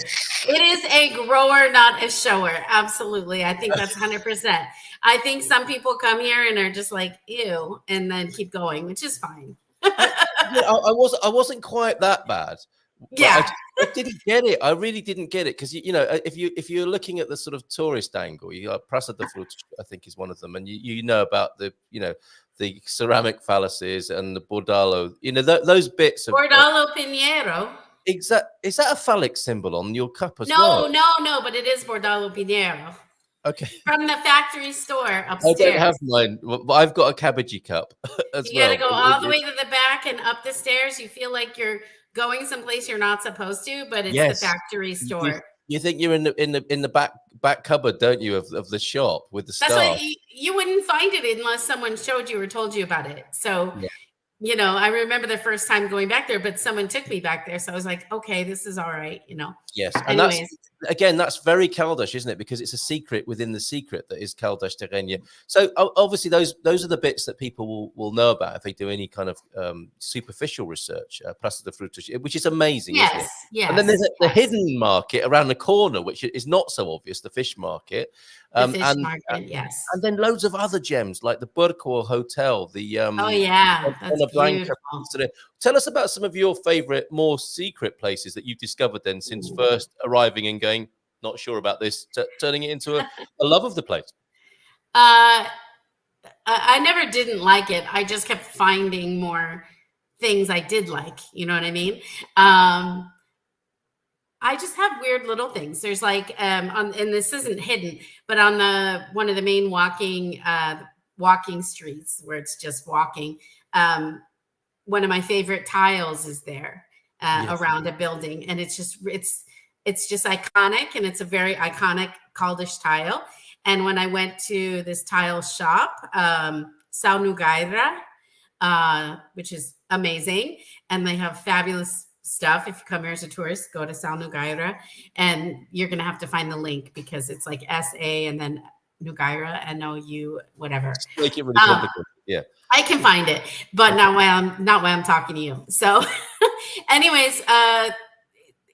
It is a grower, not a shower. Absolutely. I think that's 100%. I think some people come here and are just like, ew, and then keep going, which is fine. I wasn't quite that bad. Yeah. I didn't get it. I really didn't get it because you know if you're looking at the sort of tourist angle, you got Praça da Fruta, I think is one of them, and you know about the the ceramic phalluses and the bordalo, those bits of Bordalo Pinheiro. Exactly. Is that a phallic symbol on your cup as well? No, but it is Bordalo Pinheiro. Okay. From the factory store upstairs. I don't have mine, but I've got a cabbagey cup as well. You got to go all the way to the back and up the stairs. You feel like you're going someplace you're not supposed to, but it's the factory store. You think you're in the back cupboard, don't you, of the shop with the stuff? That's why you wouldn't find it unless someone showed you or told you about it. So, you know, I remember the first time going back there, but someone took me back there. So I was like, okay, this is all right, you know. Yes. And that's very Caldas, isn't it? Because it's a secret within the secret that is Caldas de Rainha. So obviously those are the bits that people will know about if they do any kind of superficial research, Praça de Frutas, which is amazing, isn't it? Yes. And then there's the hidden market around the corner, which is not so obvious, the fish market. The fish market, yes. And then loads of other gems like the Portugal Hotel, the that's Blanca. Tell us about some of your favorite, more secret places that you've discovered then since first arriving and going, not sure about this, turning it into a love of the place. I never didn't like it. I just kept finding more things I did like. You know what I mean? I just have weird little things. There's like, and this isn't hidden, but on one of the main walking streets where it's just walking, one of my favorite tiles is there around a building, and it's just iconic, and it's a very iconic Caldas tile. And when I went to this tile shop, São Nogueira, which is amazing, and they have fabulous stuff. If you come here as a tourist, go to São Nogueira, and you're gonna have to find the link because it's like SA and then Nogueira, NOU, whatever. Make it really complicated. Yeah, I can find it, but not while I'm talking to you. So, anyways,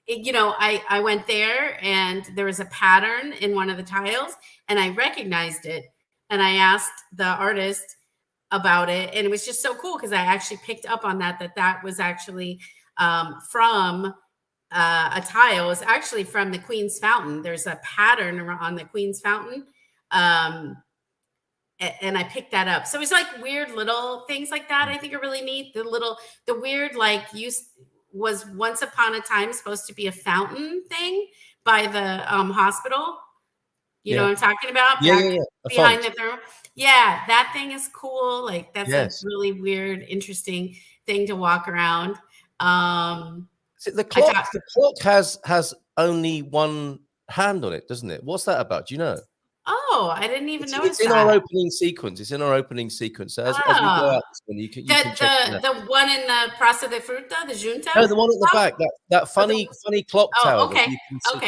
you know, I went there and there was a pattern in one of the tiles, and I recognized it, and I asked the artist about it, and it was just so cool because I actually picked up on that was actually from a tile. It was actually from the Queen's Fountain. There's a pattern on the Queen's Fountain. And I picked that up. So it's like weird little things like that. I think are really neat. The weird, like, was once upon a time supposed to be a fountain thing by the hospital. You know what I'm talking about? Behind the thermal. Yeah, that thing is cool. Like that's a really weird, interesting thing to walk around. The clock has only one hand on it, doesn't it? What's that about? Do you know? Oh, I didn't even notice it's in that. our opening sequence. It's in our opening sequence. So as we go out, you can check the one in the Praça de Fruta, the Junta. No, the one at the back. That funny clock tower. Okay.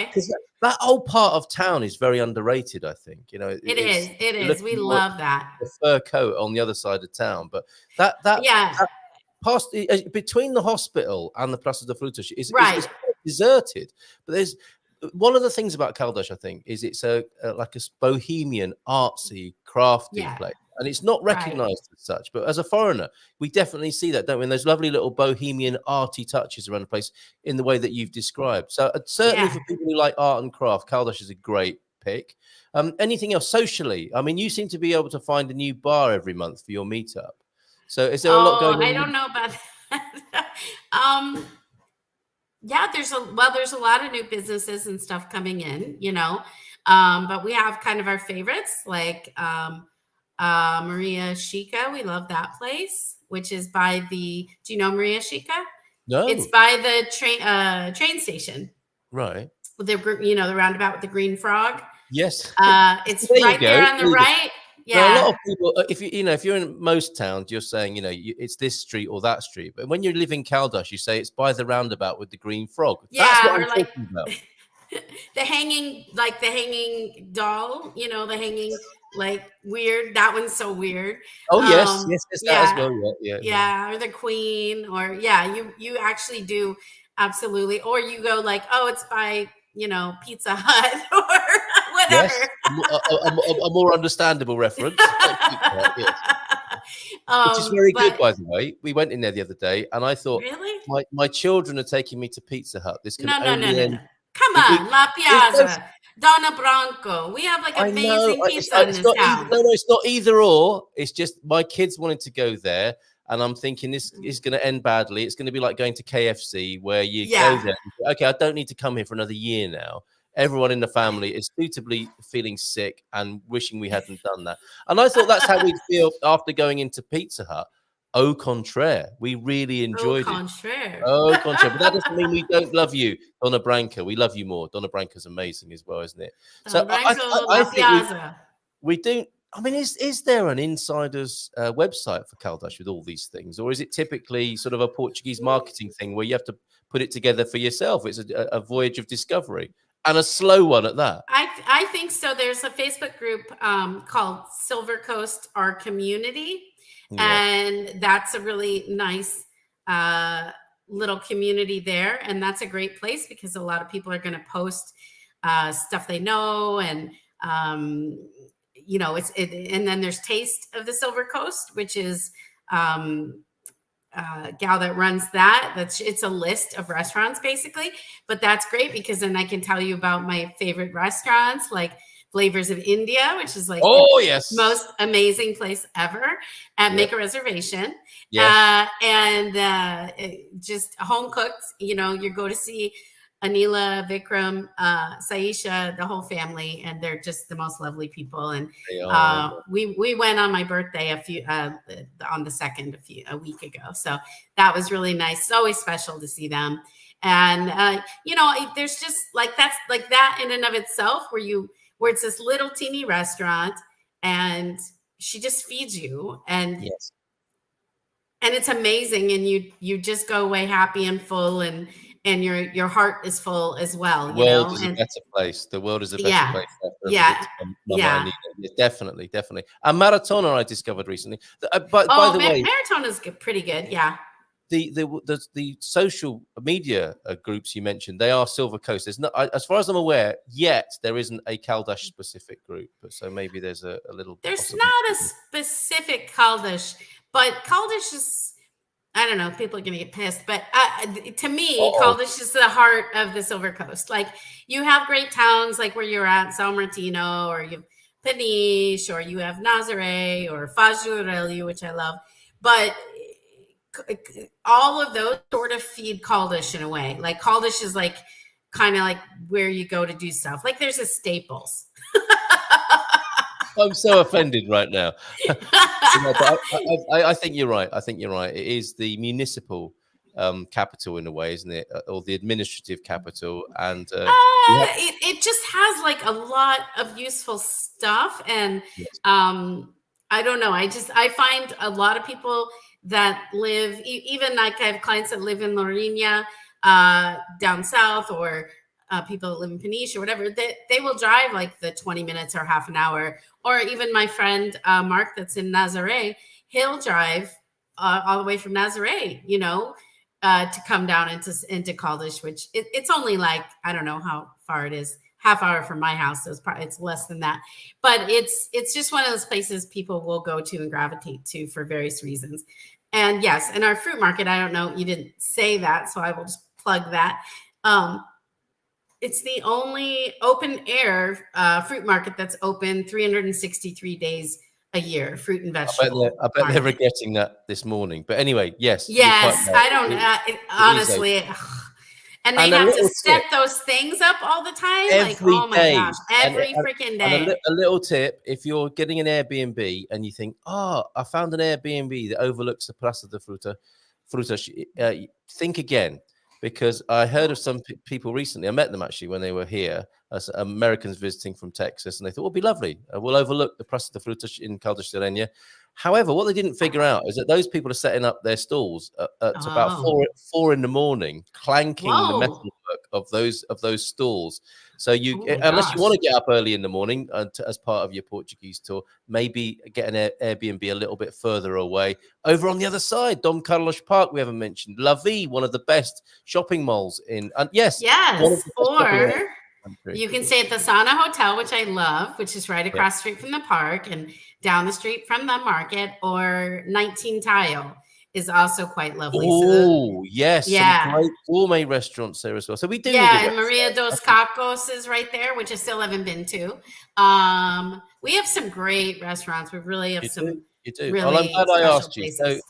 Because that old part of town is very underrated. I think It is. We love that. The fur coat on the other side of town, but that past between the hospital and the Praça de Frutas is deserted. But there's one of the things about Caldas, I think, is it's like a bohemian, artsy, crafty place, and it's not recognized as such. But as a foreigner, we definitely see that, don't we? And there's lovely little bohemian, arty touches around the place in the way that you've described. So certainly for people who like art and craft, Caldas is a great pick. Anything else socially? I mean, you seem to be able to find a new bar every month for your meetup. So is there a lot going on? I don't know about that. Yeah, there's a lot of new businesses and stuff coming in, you know. But we have kind of our favorites, like Maria Chica. We love that place, which is by do you know Maria Chica? No. It's by the train station. Right. The roundabout with the green frog. Yes. It's right there on the right. Yeah. Now, a lot of people, if you're in most towns, you're saying, it's this street or that street. But when you live in Caldas, you say it's by the roundabout with the green frog. Yeah, that's what I'm talking about. the hanging doll, the hanging like weird. That one's so weird. Oh yes, that as well. Yeah, or the Queen, or you actually do absolutely, or you go like, oh, it's by Pizza Hut or whatever. Yes, a more understandable reference. Which is very good, by the way. We went in there the other day, and I thought, really, my children are taking me to Pizza Hut. This can no. Come on, La Piazza, Donna Branco. We have like amazing pizza in this town. No, it's not either or. It's just my kids wanted to go there. And I'm thinking this is going to end badly. It's going to be like going to KFC where you go there. Okay, I don't need to come here for another year now. Everyone in the family is suitably feeling sick and wishing we hadn't done that. And I thought that's how we'd feel after going into Pizza Hut. Au contraire, we really enjoyed it. Contraire. Au contraire. But that doesn't mean we don't love you, Donna Branca. We love you more. Donna Branca's amazing as well, isn't it? Donna I think we do. I mean, is there an insider's website for Caldas with all these things, or is it typically sort of a Portuguese marketing thing where you have to put it together for yourself? It's a voyage of discovery, and a slow one at that. I think so. There's a Facebook group called Silver Coast Our Community, and that's a really nice little community there, and that's a great place because a lot of people are going to post stuff they know, and you know, and then there's Taste of the Silver Coast, which is gal that runs that. It's a list of restaurants basically, but that's great because then I can tell you about my favorite restaurants, like Flavors of India, which is like most amazing place ever. Make a reservation. And just home cooked. You know, you go to see Anila, Vikram, Saisha, the whole family, and they're just the most lovely people. And we went on my birthday on the 2nd a week ago, so that was really nice. It's always special to see them, and you know, there's just like that in and of itself, where it's this little teeny restaurant, and she just feeds you, and it's amazing, and you just go away happy and full, and your heart is full as well. The world is a better place. The world is a better place. Definitely. And Maratona I discovered recently. By the way, Maratona is pretty good. Yeah. The social media groups you mentioned, they are Silver Coast. There's not, as far as I'm aware, yet there isn't a Caldas specific group. But so maybe there's a little. There's not a specific Caldas, but Caldas is. I don't know. People are going to get pissed, but to me, Caldas is the heart of the Silver Coast. Like, you have great towns, like where you're at, São Martinho, or you have Peniche, or you have Nazaré, or Foz do Aurélio, which I love. But all of those sort of feed Caldas in a way. Like, Caldas is like kind of like where you go to do stuff. Like, there's a Staples. I'm so offended right now. I think you're right. It is the municipal capital in a way, isn't it? Or the administrative capital. And it just has like a lot of useful stuff. And I don't know. I find a lot of people that live, even like I have clients that live in Lourinhã down south, or people that live in Peniche or whatever, they will drive like the 20 minutes or half an hour. Or even my friend Mark that's in Nazaré, he'll drive all the way from Nazaré, you know, to come down into Caldas, which it's only like, I don't know how far it is, half hour from my house. So it's less than that. But it's just one of those places people will go to and gravitate to for various reasons. And yes, and our fruit market, I don't know, you didn't say that, so I will just plug that. It's the only open air fruit market that's open 363 days a year, fruit and vegetable. I bet they're regretting that this morning. But anyway, yes. Yes, I don't honestly. And they have to set those things up all the time. Like, oh my gosh, every freaking day. A little tip: if you're getting an Airbnb and you think, I found an Airbnb that overlooks the Praça da Fruta, think again. Because I heard of some people recently, I met them actually when they were here, as Americans visiting from Texas, and they thought, it'll be lovely. We'll overlook the Praça da Fruta in Caldas de Rainha. However, what they didn't figure out is that those people are setting up their stalls at about 4 in the morning, clanking the metalwork of those stalls. So unless you want to get up early in the morning as part of your Portuguese tour, maybe get an Airbnb a little bit further away. Over on the other side, Dom Carlos Park, we haven't mentioned. La Vie, one of the best shopping malls in. Yes. Or you can stay at the Sana Hotel, which I love, which is right across the street from the park and down the street from the market. Or 19 Tile is also quite lovely. Oh, yes. Some great gourmet restaurants there as well. So we do. Yeah, and Maria dos Cacos is right there, which I still haven't been to. We have some great restaurants. We really have some. You do. Really well, I'm glad I asked places. you. So,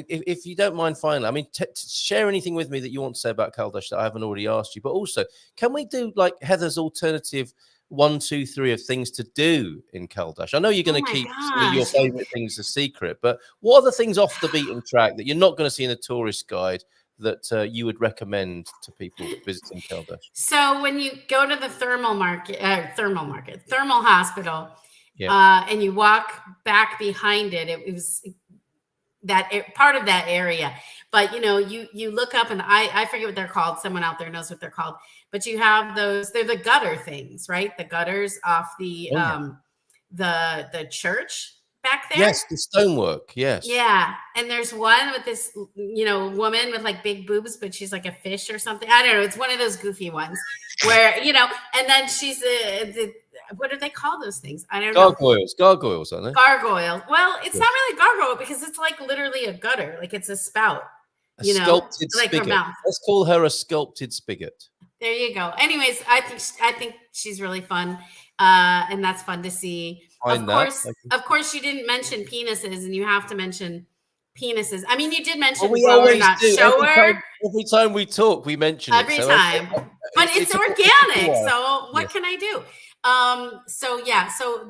if you don't mind, finally, I mean, share anything with me that you want to say about Caldas that I haven't already asked you. But also, can we do like Heather's alternative 1, 2, 3 of things to do in Caldash? I know you're going to keep some of your favorite things a secret, but what are the things off the beaten track that you're not going to see in a tourist guide that you would recommend to people visiting Caldash? So when you go to the thermal hospital, and you walk back behind it, it was part of that area. But you look up, and I forget what they're called. Someone out there knows what they're called. But you have those. They're the gutter things, right? The gutters off the the church back there. Yes, the stonework. Yes. Yeah, and there's one with this woman with like big boobs, but she's like a fish or something. I don't know. It's one of those goofy ones where and then she's what do they call those things? I don't know. Gargoyles, aren't they? Gargoyle. Well, it's not really gargoyle because it's like literally a gutter, like it's a spout. A sculpted spigot. Her mouth. Let's call her a sculpted spigot. There you go. Anyways, I think she's really fun, and that's fun to see. Of course, you didn't mention penises, and you have to mention penises. I mean, you did mention we always do. Every time we talk, we mention every time. But it's organic, so what can I do? So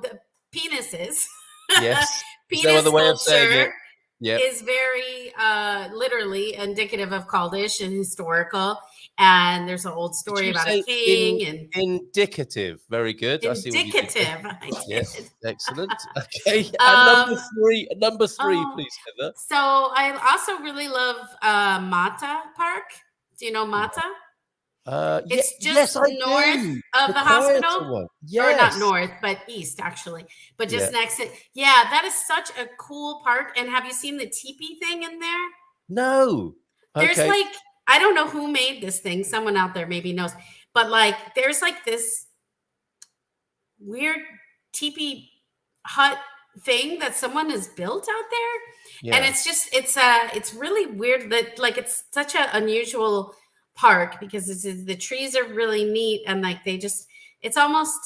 the penises. Yes. Penis sculpture is very literally indicative of Caldish and historical. And there's an old story about a king and indicative. Very good. Indicative. Yes, excellent. Okay. And number three, please, Heather. So I also really love Mata Park. Do you know Mata? It's just north of the hospital. Yes. Or not north, but east actually. But just next to that is such a cool park. And have you seen the teepee thing in there? No. There's I don't know who made this thing. Someone out there maybe knows. But there's this weird teepee hut thing that someone has built out there. Yeah. And it's just it's really weird that it's such an unusual park because the trees are really neat and it's almost,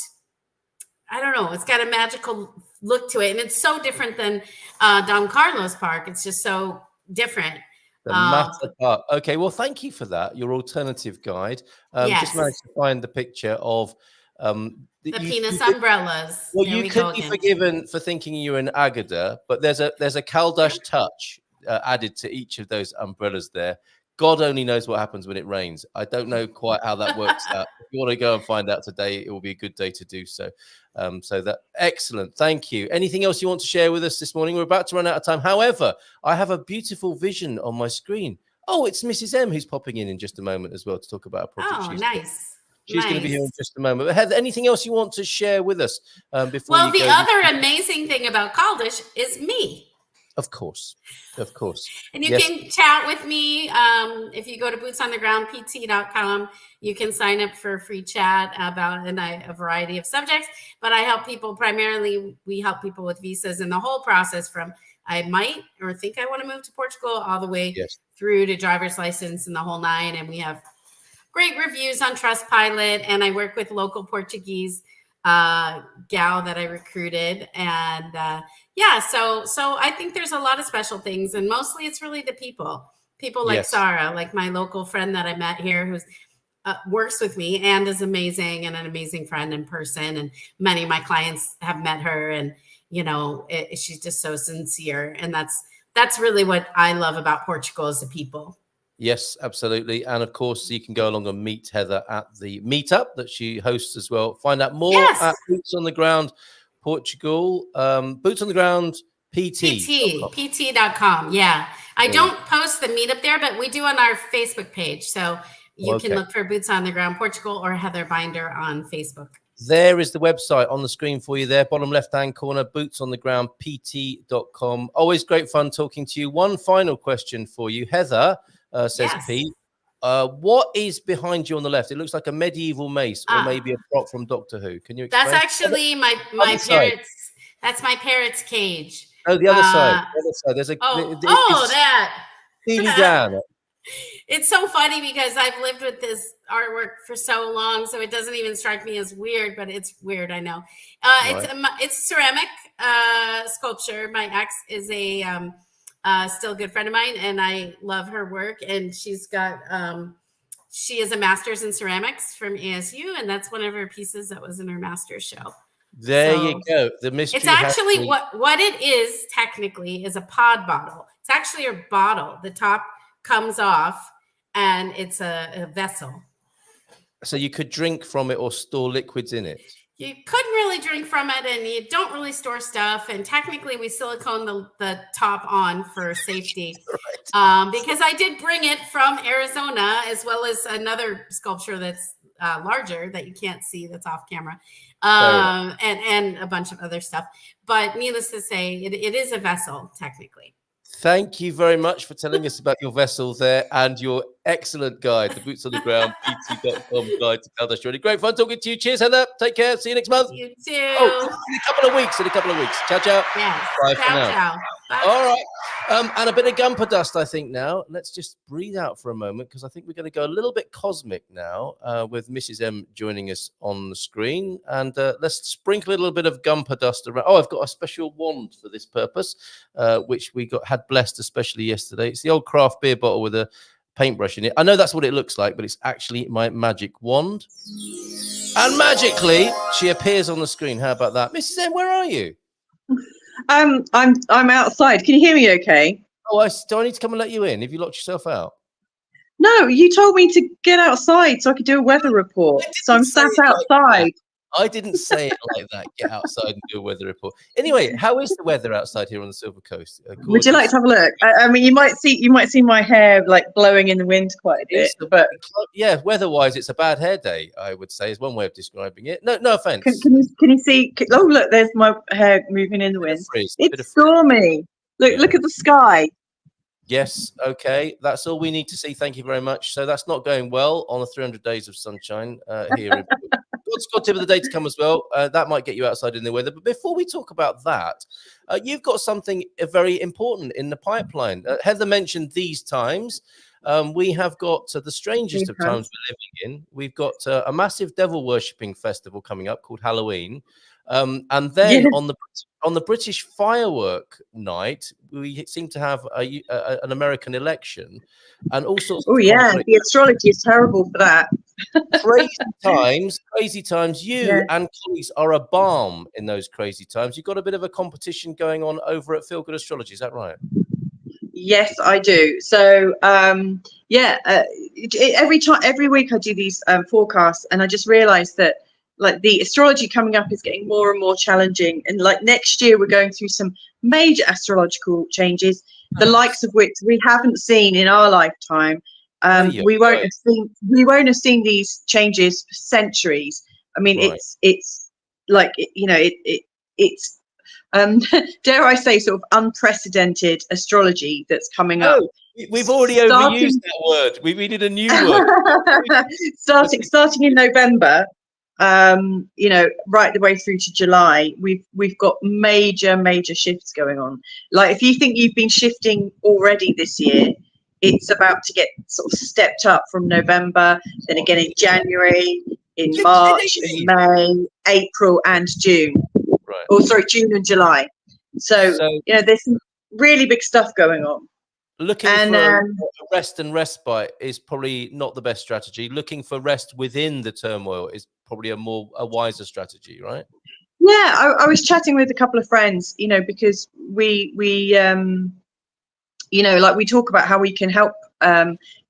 I don't know, it's got a magical look to it, and it's so different than Don Carlos Park. It's just so different. The Mata Park. Okay, well, thank you for that. Your alternative guide. Just managed to find the picture of the penis umbrellas. Well, you could be forgiven for thinking you're in Agadir, but there's a Caldash touch added to each of those umbrellas there. God only knows what happens when it rains. I don't know quite how that works out. If you want to go and find out today, it will be a good day to do so. Excellent. Thank you. Anything else you want to share with us this morning? We're about to run out of time. However, I have a beautiful vision on my screen. Oh, it's Mrs. M who's popping in just a moment as well to talk about a project. Oh, nice. She's going to be here in just a moment. But Heather, anything else you want to share with us before? Well, the other amazing thing about Caldish is me. Of course. And you can chat with me. If you go to bootsonthegroundpt.com, you can sign up for a free chat about a variety of subjects. But I help people primarily. We help people with visas and the whole process from I might or think I want to move to Portugal all the way through to driver's license and the whole nine. And we have great reviews on Trustpilot. And I work with local Portuguese gal that I recruited. And so I think there's a lot of special things, and mostly it's really the people like Sarah, like my local friend that I met here who's works with me and is amazing and an amazing friend in person. And many of my clients have met her, and she's just so sincere. And that's really what I love about Portugal is the people. Yes, absolutely. And of course, you can go along and meet Heather at the meetup that she hosts as well. Find out more at Boots on the Ground Portugal, Boots on the Ground PT.com. Yeah. I don't post the meetup there, but we do on our Facebook page. So you can look for Boots on the Ground Portugal or Heather Binder on Facebook. There is the website on the screen for you there, bottom left-hand corner, bootsonthegroundpt.com. Always great fun talking to you. One final question for you, Heather. Says Pete, what is behind you on the left? It looks like a medieval mace or maybe a prop from Doctor Who. Can you explain? That's actually my parrot's. That's my parrot's cage. Oh, the other side. The other side. There's that. Steely Dan. It's so funny because I've lived with this artwork for so long, so it doesn't even strike me as weird, but it's weird. I know. It's ceramic sculpture. My ex is still a good friend of mine, and I love her work. And she's got she is a master's in ceramics from ASU, and that's one of her pieces that was in her master's show. There you go. The mystery. It's actually what it is technically is a pod bottle. It's actually a bottle. The top comes off, and it's a vessel. So you could drink from it or store liquids in it. You couldn't really drink from it, and you don't really store stuff. And technically, we silicone the top on for safety, right. Because I did bring it from Arizona, as well as another sculpture that's larger that you can't see, that's off camera, and a bunch of other stuff. But needless to say, it is a vessel technically. Thank you very much for telling us about your vessel there and your excellent guide, the Boots on the Ground, pt.com guide to Caldas Journey. Great fun talking to you. Cheers, Heather. Take care. See you next month. You too. Oh, in a couple of weeks. Ciao, ciao. Yes. Bye ciao, for now. Ciao. Bye. All right. And a bit of Gumper dust, I think, now. Let's just breathe out for a moment, because I think we're going to go a little bit cosmic now with Mrs. M joining us on the screen. And let's sprinkle a little bit of Gumper dust around. Oh, I've got a special wand for this purpose, which we had blessed especially yesterday. It's the old craft beer bottle with a paintbrush in it. I know that's what it looks like, but it's actually my magic wand. And magically, she appears on the screen. How about that? Mrs. M, where are you? I'm outside. Can you hear me okay? Oh, do I need to come and let you in? Have you locked yourself out? No, you told me to get outside so I could do a weather report. So I'm sat outside. I didn't say it like that. Get outside and do a weather report. Anyway, how is the weather outside here on the Silver Coast? Would you like to have a look? I mean, you might see my hair like blowing in the wind quite a bit. But yeah, weather-wise, it's a bad hair day, I would say, is one way of describing it. No offense. Can you see? Oh, look, there's my hair moving in the wind. It's stormy. Look at the sky. Yes, okay. That's all we need to see. Thank you very much. So that's not going well on the 300 days of sunshine here in God's tip of the day to come as well. That might get you outside in the weather. But before we talk about that, you've got something very important in the pipeline. Heather mentioned these times. We have got the strangest of times we're living in. We've got a massive devil worshipping festival coming up called Halloween. And then on the British firework night, we seem to have an American election and all sorts. Oh yeah, the astrology is terrible for that. Crazy times. You and colleagues are a balm in those crazy times. You've got a bit of a competition going on over at Feel Good Astrology. Is that right? Yes, I do. So every week I do these forecasts, and I just realized that like the astrology coming up is getting more and more challenging, and like next year we're going through some major astrological changes, the likes of which we haven't seen in our lifetime. We won't have seen these changes for centuries. I mean, it's like, you know, it's dare I say, sort of unprecedented astrology that's coming up. We've already overused that word. We needed a new word. starting in November, you know, right the way through to July, we've got major shifts going on. Like if you think you've been shifting already this year, it's about to get sort of stepped up from November, then again in January, in March, in May, April, and June. Right. Oh, sorry, June and July. So you know, there's some really big stuff going on. Looking for rest and respite is probably not the best strategy. Looking for rest within the turmoil is probably a wiser strategy, right? Yeah, I was chatting with a couple of friends, you know, because we you know, like we talk about how we can help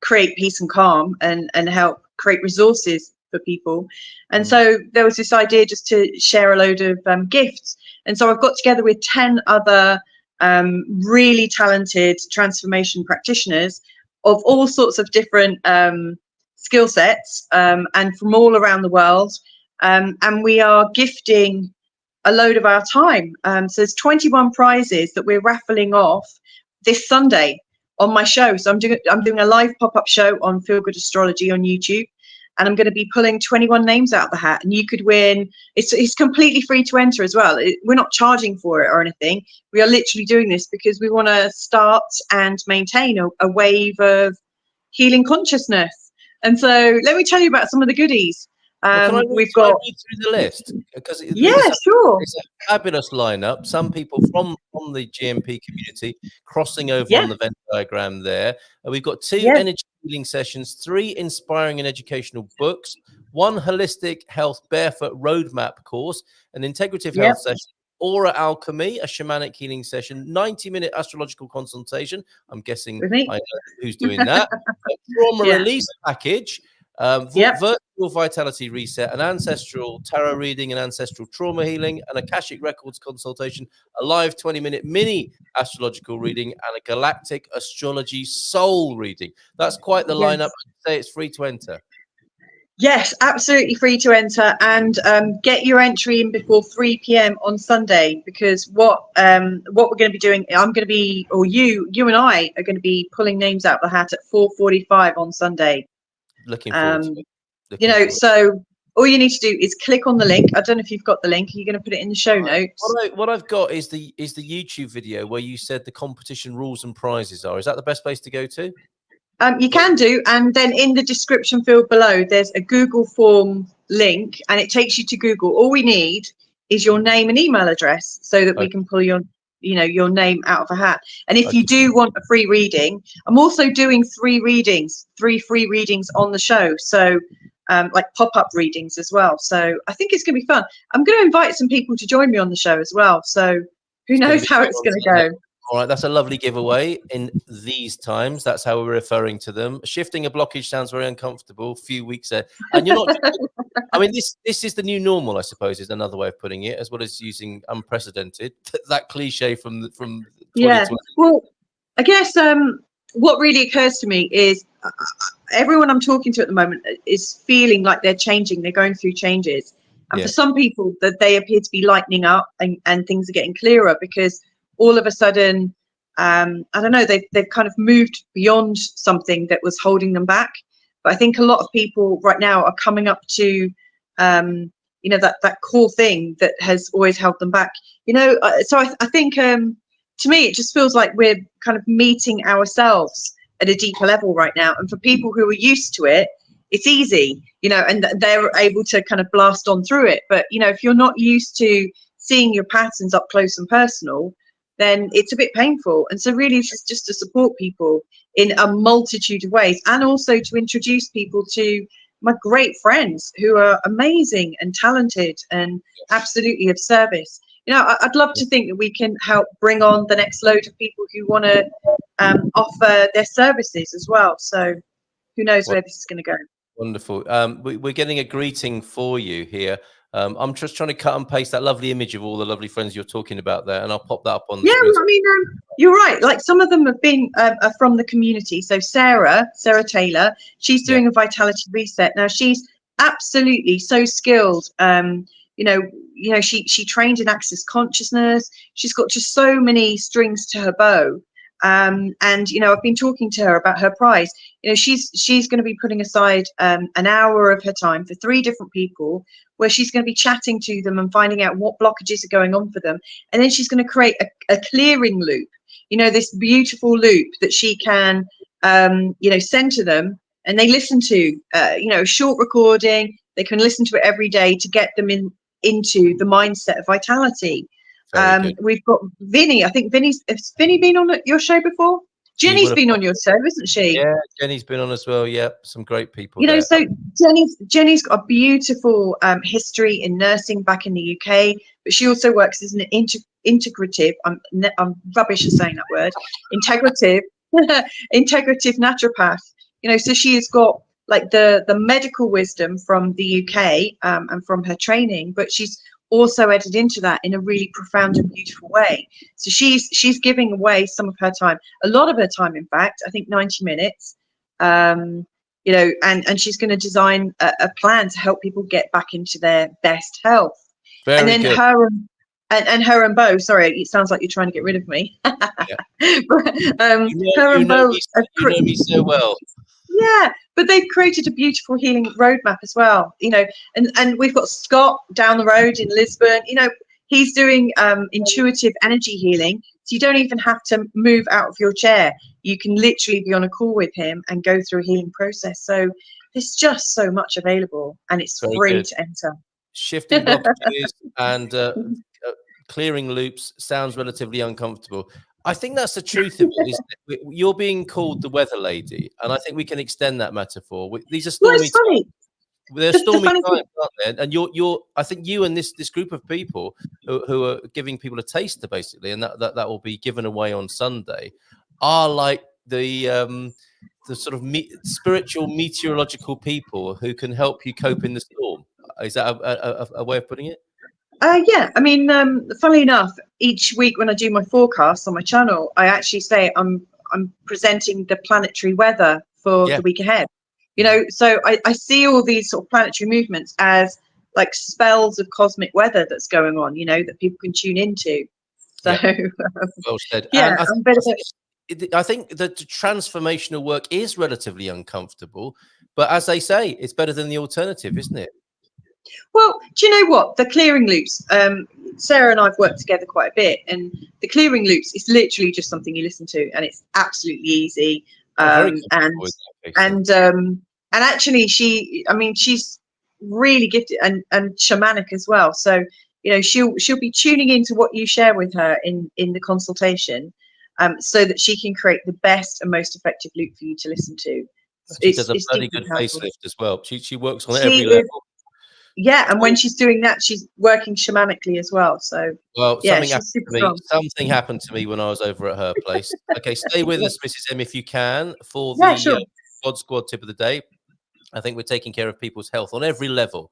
create peace and calm and help create resources for people. And so there was this idea just to share a load of gifts. And so I've got together with 10 other really talented transformation practitioners of all sorts of different skill sets and from all around the world. And we are gifting a load of our time. So there's 21 prizes that we're raffling off this Sunday on my show. So I'm doing a live pop-up show on Feel Good Astrology on YouTube, and I'm going to be pulling 21 names out of the hat, and you could win. It's completely free to enter as well. We're not charging for it or anything. We are literally doing this because we want to start and maintain a wave of healing consciousness. And so let me tell you about some of the goodies. We've got read through the list because sure, it's a fabulous lineup. Some people from the GMP community crossing over on the Venn diagram there. We've got two energy healing sessions, 3 inspiring and educational books, 1 holistic health barefoot roadmap course, an integrative health session, aura alchemy, a shamanic healing session, 90-minute astrological consultation. I'm guessing I know who's doing that. A trauma release package, virtual vitality reset, an ancestral tarot reading, an ancestral trauma healing, an Akashic Records consultation, a live 20-minute mini astrological reading, and a galactic astrology soul reading. That's quite the lineup. I'd say it's free to enter. Yes, absolutely free to enter, and get your entry in before 3 p.m. on Sunday, because what we're going to be doing, I'm going to be, or you and I are going to be pulling names out of the hat at 4:45 on Sunday. Looking forward to it. So all you need to do is click on the link. I don't know if you've got the link. Are you going to put it in the show notes? What I've got is the YouTube video where you said the competition rules and prizes are. Is that the best place to go to? You can do, and then in the description field below, there's a Google form link, and it takes you to Google. All we need is your name and email address, so that we can pull your name out of a hat. And if you do want a free reading, I'm also doing 3 free readings on the show. So like pop-up readings as well. So I think it's going to be fun. I'm going to invite some people to join me on the show as well. So who knows how it's going to go. All right, that's a lovely giveaway in these times. That's how we're referring to them. Shifting a blockage sounds very uncomfortable. Few weeks there, and you're not. I mean, this is the new normal, I suppose, is another way of putting it, as well as using unprecedented. That cliche from 2020. Well, I guess what really occurs to me is everyone I'm talking to at the moment is feeling like they're changing. They're going through changes, and for some people, that they appear to be lightening up, and things are getting clearer because all of a sudden, I don't know, they've kind of moved beyond something that was holding them back. But I think a lot of people right now are coming up to, that core thing that has always held them back. So I think to me, it just feels like we're kind of meeting ourselves at a deeper level right now. And for people who are used to it, it's easy, and they're able to kind of blast on through it. But, if you're not used to seeing your patterns up close and personal, then it's a bit painful. And so really this is just to support people in a multitude of ways, and also to introduce people to my great friends who are amazing and talented and absolutely of service. I'd love to think that we can help bring on the next load of people who want to offer their services as well. So who knows where this is going to go. Wonderful. We're getting a greeting for you here. I'm just trying to cut and paste that lovely image of all the lovely friends you're talking about there, and I'll pop that up on the screen. I mean, you're right. Like, some of them have been from the community. So Sarah Taylor, she's doing a vitality reset. Now, she's absolutely so skilled. She trained in access consciousness. She's got just so many strings to her bow. And I've been talking to her about her prize. She's going to be putting aside an hour of her time for 3 different people, where she's going to be chatting to them and finding out what blockages are going on for them. And then she's going to create a clearing loop, this beautiful loop that she can send to them, and they listen to a short recording. They can listen to it every day to get them into the mindset of vitality. We've got Vinny. I think has Vinny been on your show before? Jenny's been on your show, isn't she? Yeah, Jenny's been on as well. Yeah, some great people. So Jenny's got a beautiful history in nursing back in the UK, but she also works as an integrative. I'm rubbish at saying that word. Integrative naturopath. So she has got like the medical wisdom from the UK and from her training, but she's also added into that in a really profound and beautiful way. So she's giving away some of her time, a lot of her time, in fact, I think 90 minutes, and she's going to design a plan to help people get back into their best health. Very and then good. her and Bo, sorry, it sounds like you're trying to get rid of me. But, her and Bo, you know me so well. Yeah, but they've created a beautiful healing roadmap as well, and we've got Scott down the road in Lisbon. He's doing intuitive energy healing, so you don't even have to move out of your chair. You can literally be on a call with him and go through a healing process. So there's just so much available, and it's free to enter. Shifting blockages and clearing loops sounds relatively uncomfortable. I think that's the truth of it. You're being called the weather lady, and I think we can extend that metaphor. These are stormy times. They're stormy times, aren't they? And you're. I think you and this group of people who are giving people a taster, basically, and that will be given away on Sunday, are like the sort of spiritual meteorological people who can help you cope in the storm. Is that a way of putting it? Yeah, I mean, funnily enough, each week when I do my forecast on my channel, I actually say I'm presenting the planetary weather for the week ahead. You know, so I see all these sort of planetary movements as like spells of cosmic weather that's going on, you know, that people can tune into. So, well said. Yeah, I think that the transformational work is relatively uncomfortable, but as they say, it's better than the alternative, isn't it? Well, do you know what? The clearing loops, Sarah and I've worked together quite a bit, and the clearing loops is literally just something you listen to, and it's absolutely easy. And actually she's really gifted and shamanic as well. So, you know, she'll be tuning into what you share with her in the consultation, so that she can create the best and most effective loop for you to listen to. She does a bloody good facelift as well. She works on every level. Yeah, and when she's doing that, she's working shamanically as well. So, something happened to me when I was over at her place. Okay, stay with us, Mrs. M, if you can, for the God Squad tip of the day. I think we're taking care of people's health on every level,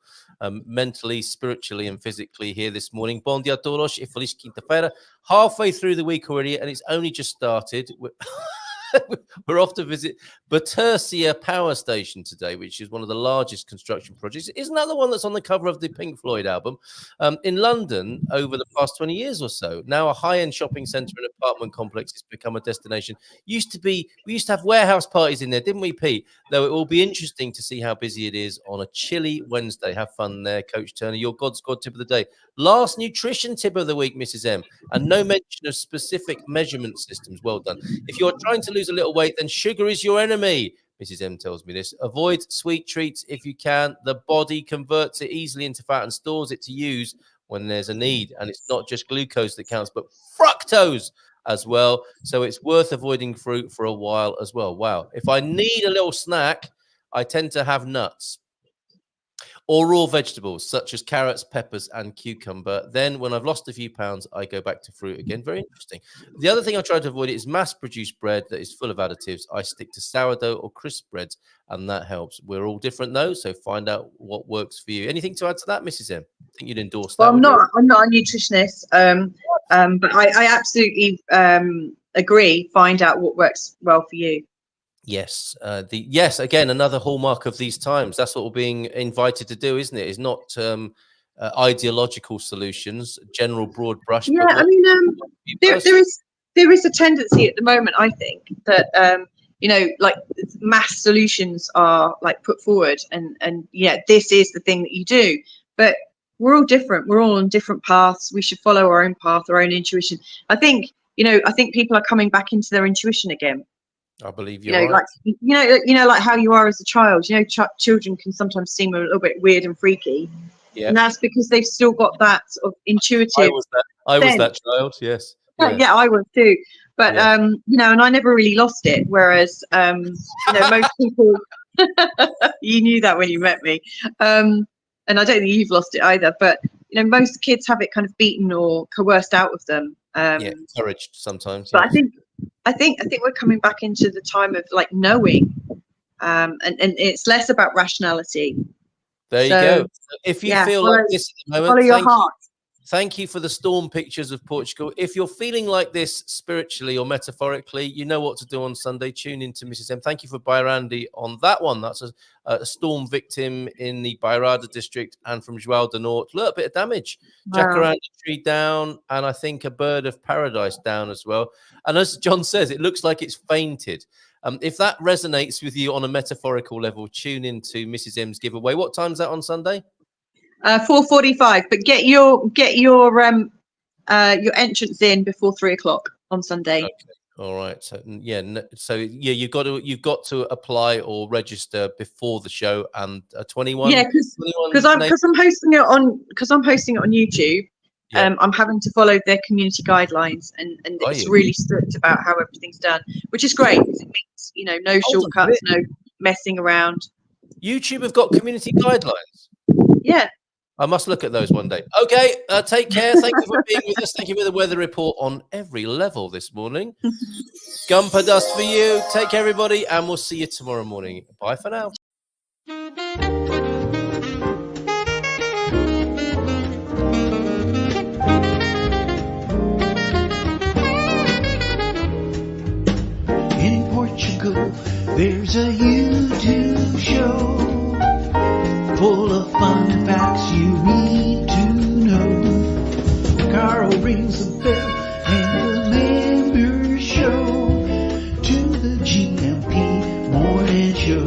mentally, spiritually, and physically here this morning. Bom dia a todos e feliz quinta-feira. Halfway through the week already, and it's only just started. We're off to visit Batersia Power Station today, which is one of the largest construction projects. Isn't that the one that's on the cover of the Pink Floyd album? In London, over the past 20 years or so, now a high-end shopping centre and apartment complex has become a destination. We used to have warehouse parties in there, didn't we, Pete? Though it will be interesting to see how busy it is on a chilly Wednesday. Have fun there, Coach Turner. Your God Squad tip of the day. Last nutrition tip of the week, Mrs. M, and no mention of specific measurement systems. Well done. If you're trying to lose a little weight, then sugar is your enemy. Mrs. M tells me this. Avoid sweet treats if you can. The body converts it easily into fat and stores it to use when there's a need. And it's not just glucose that counts, but fructose as well. So it's worth avoiding fruit for a while as well. Wow. If I need a little snack, I tend to have nuts or raw vegetables such as carrots, peppers, and cucumber. Then when I've lost a few pounds, I go back to fruit again. Very interesting. The other thing I try to avoid is mass-produced bread that is full of additives. I stick to sourdough or crisp breads, and that helps. We're all different though, so find out what works for you. Anything to add to that, Mrs. M? I think you'd endorse that. Well, I'm not a nutritionist, but I absolutely agree. Find out what works well for you. Yes, again, another hallmark of these times. That's what we're being invited to do, isn't it? It's not ideological solutions, general broad brush. Yeah, I mean, there is a tendency at the moment, I think, that you know, like mass solutions are like put forward, and this is the thing that you do. But we're all different. We're all on different paths. We should follow our own path, our own intuition. I think people are coming back into their intuition again. I believe you're right. Like like how you are as a child. You know, children can sometimes seem a little bit weird and freaky, and that's because they've still got that sort of intuitive. I was that child. Yes. Yeah, I was too. But and I never really lost it. Whereas most people, you knew that when you met me, and I don't think you've lost it either. But most kids have it kind of beaten or coerced out of them. Encouraged sometimes. But I think we're coming back into the time of like knowing, and it's less about rationality. There you go. If you feel like this at the moment, follow your heart. Thank you for the storm pictures of Portugal. If you're feeling like this spiritually or metaphorically, you know what to do on Sunday. Tune into Mrs. M. Thank you for Bairandi on that one. That's a storm victim in the Bairrada district and from João do Norte. A little bit of damage. Wow. Jacaranda tree down, and I think a bird of paradise down as well. And as John says, it looks like it's fainted. If that resonates with you on a metaphorical level, tune into Mrs. M's giveaway. What time's that on Sunday? 4:45, but get your entrance in before 3:00 on Sunday. Okay. All right. So you've got to apply or register before the show, and 21. Yeah, because I'm hosting it on YouTube. I'm having to follow their community guidelines, and it's really strict about how everything's done, which is great because it means, you know, no shortcuts, no messing around. YouTube have got community guidelines. Yeah. I must look at those one day. Okay, take care. Thank you for being with us. Thank you for the weather report on every level this morning. Gumper dust for you. Take care, everybody, and we'll see you tomorrow morning. Bye for now. In Portugal, there's a YouTube show full of fun facts you need to know. Carl rings the bell and the members show to the GMP morning show.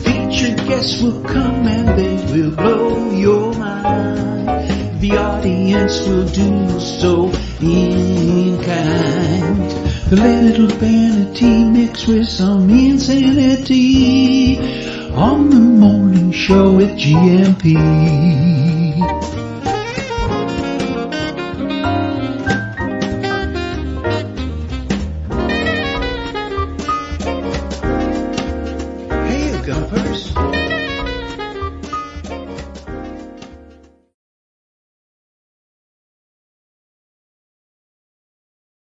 Featured guests will come and they will blow your mind. The audience will do so in kind. The little vanity mixed with some insanity on the morning show with GMP. Hey, Gumpers.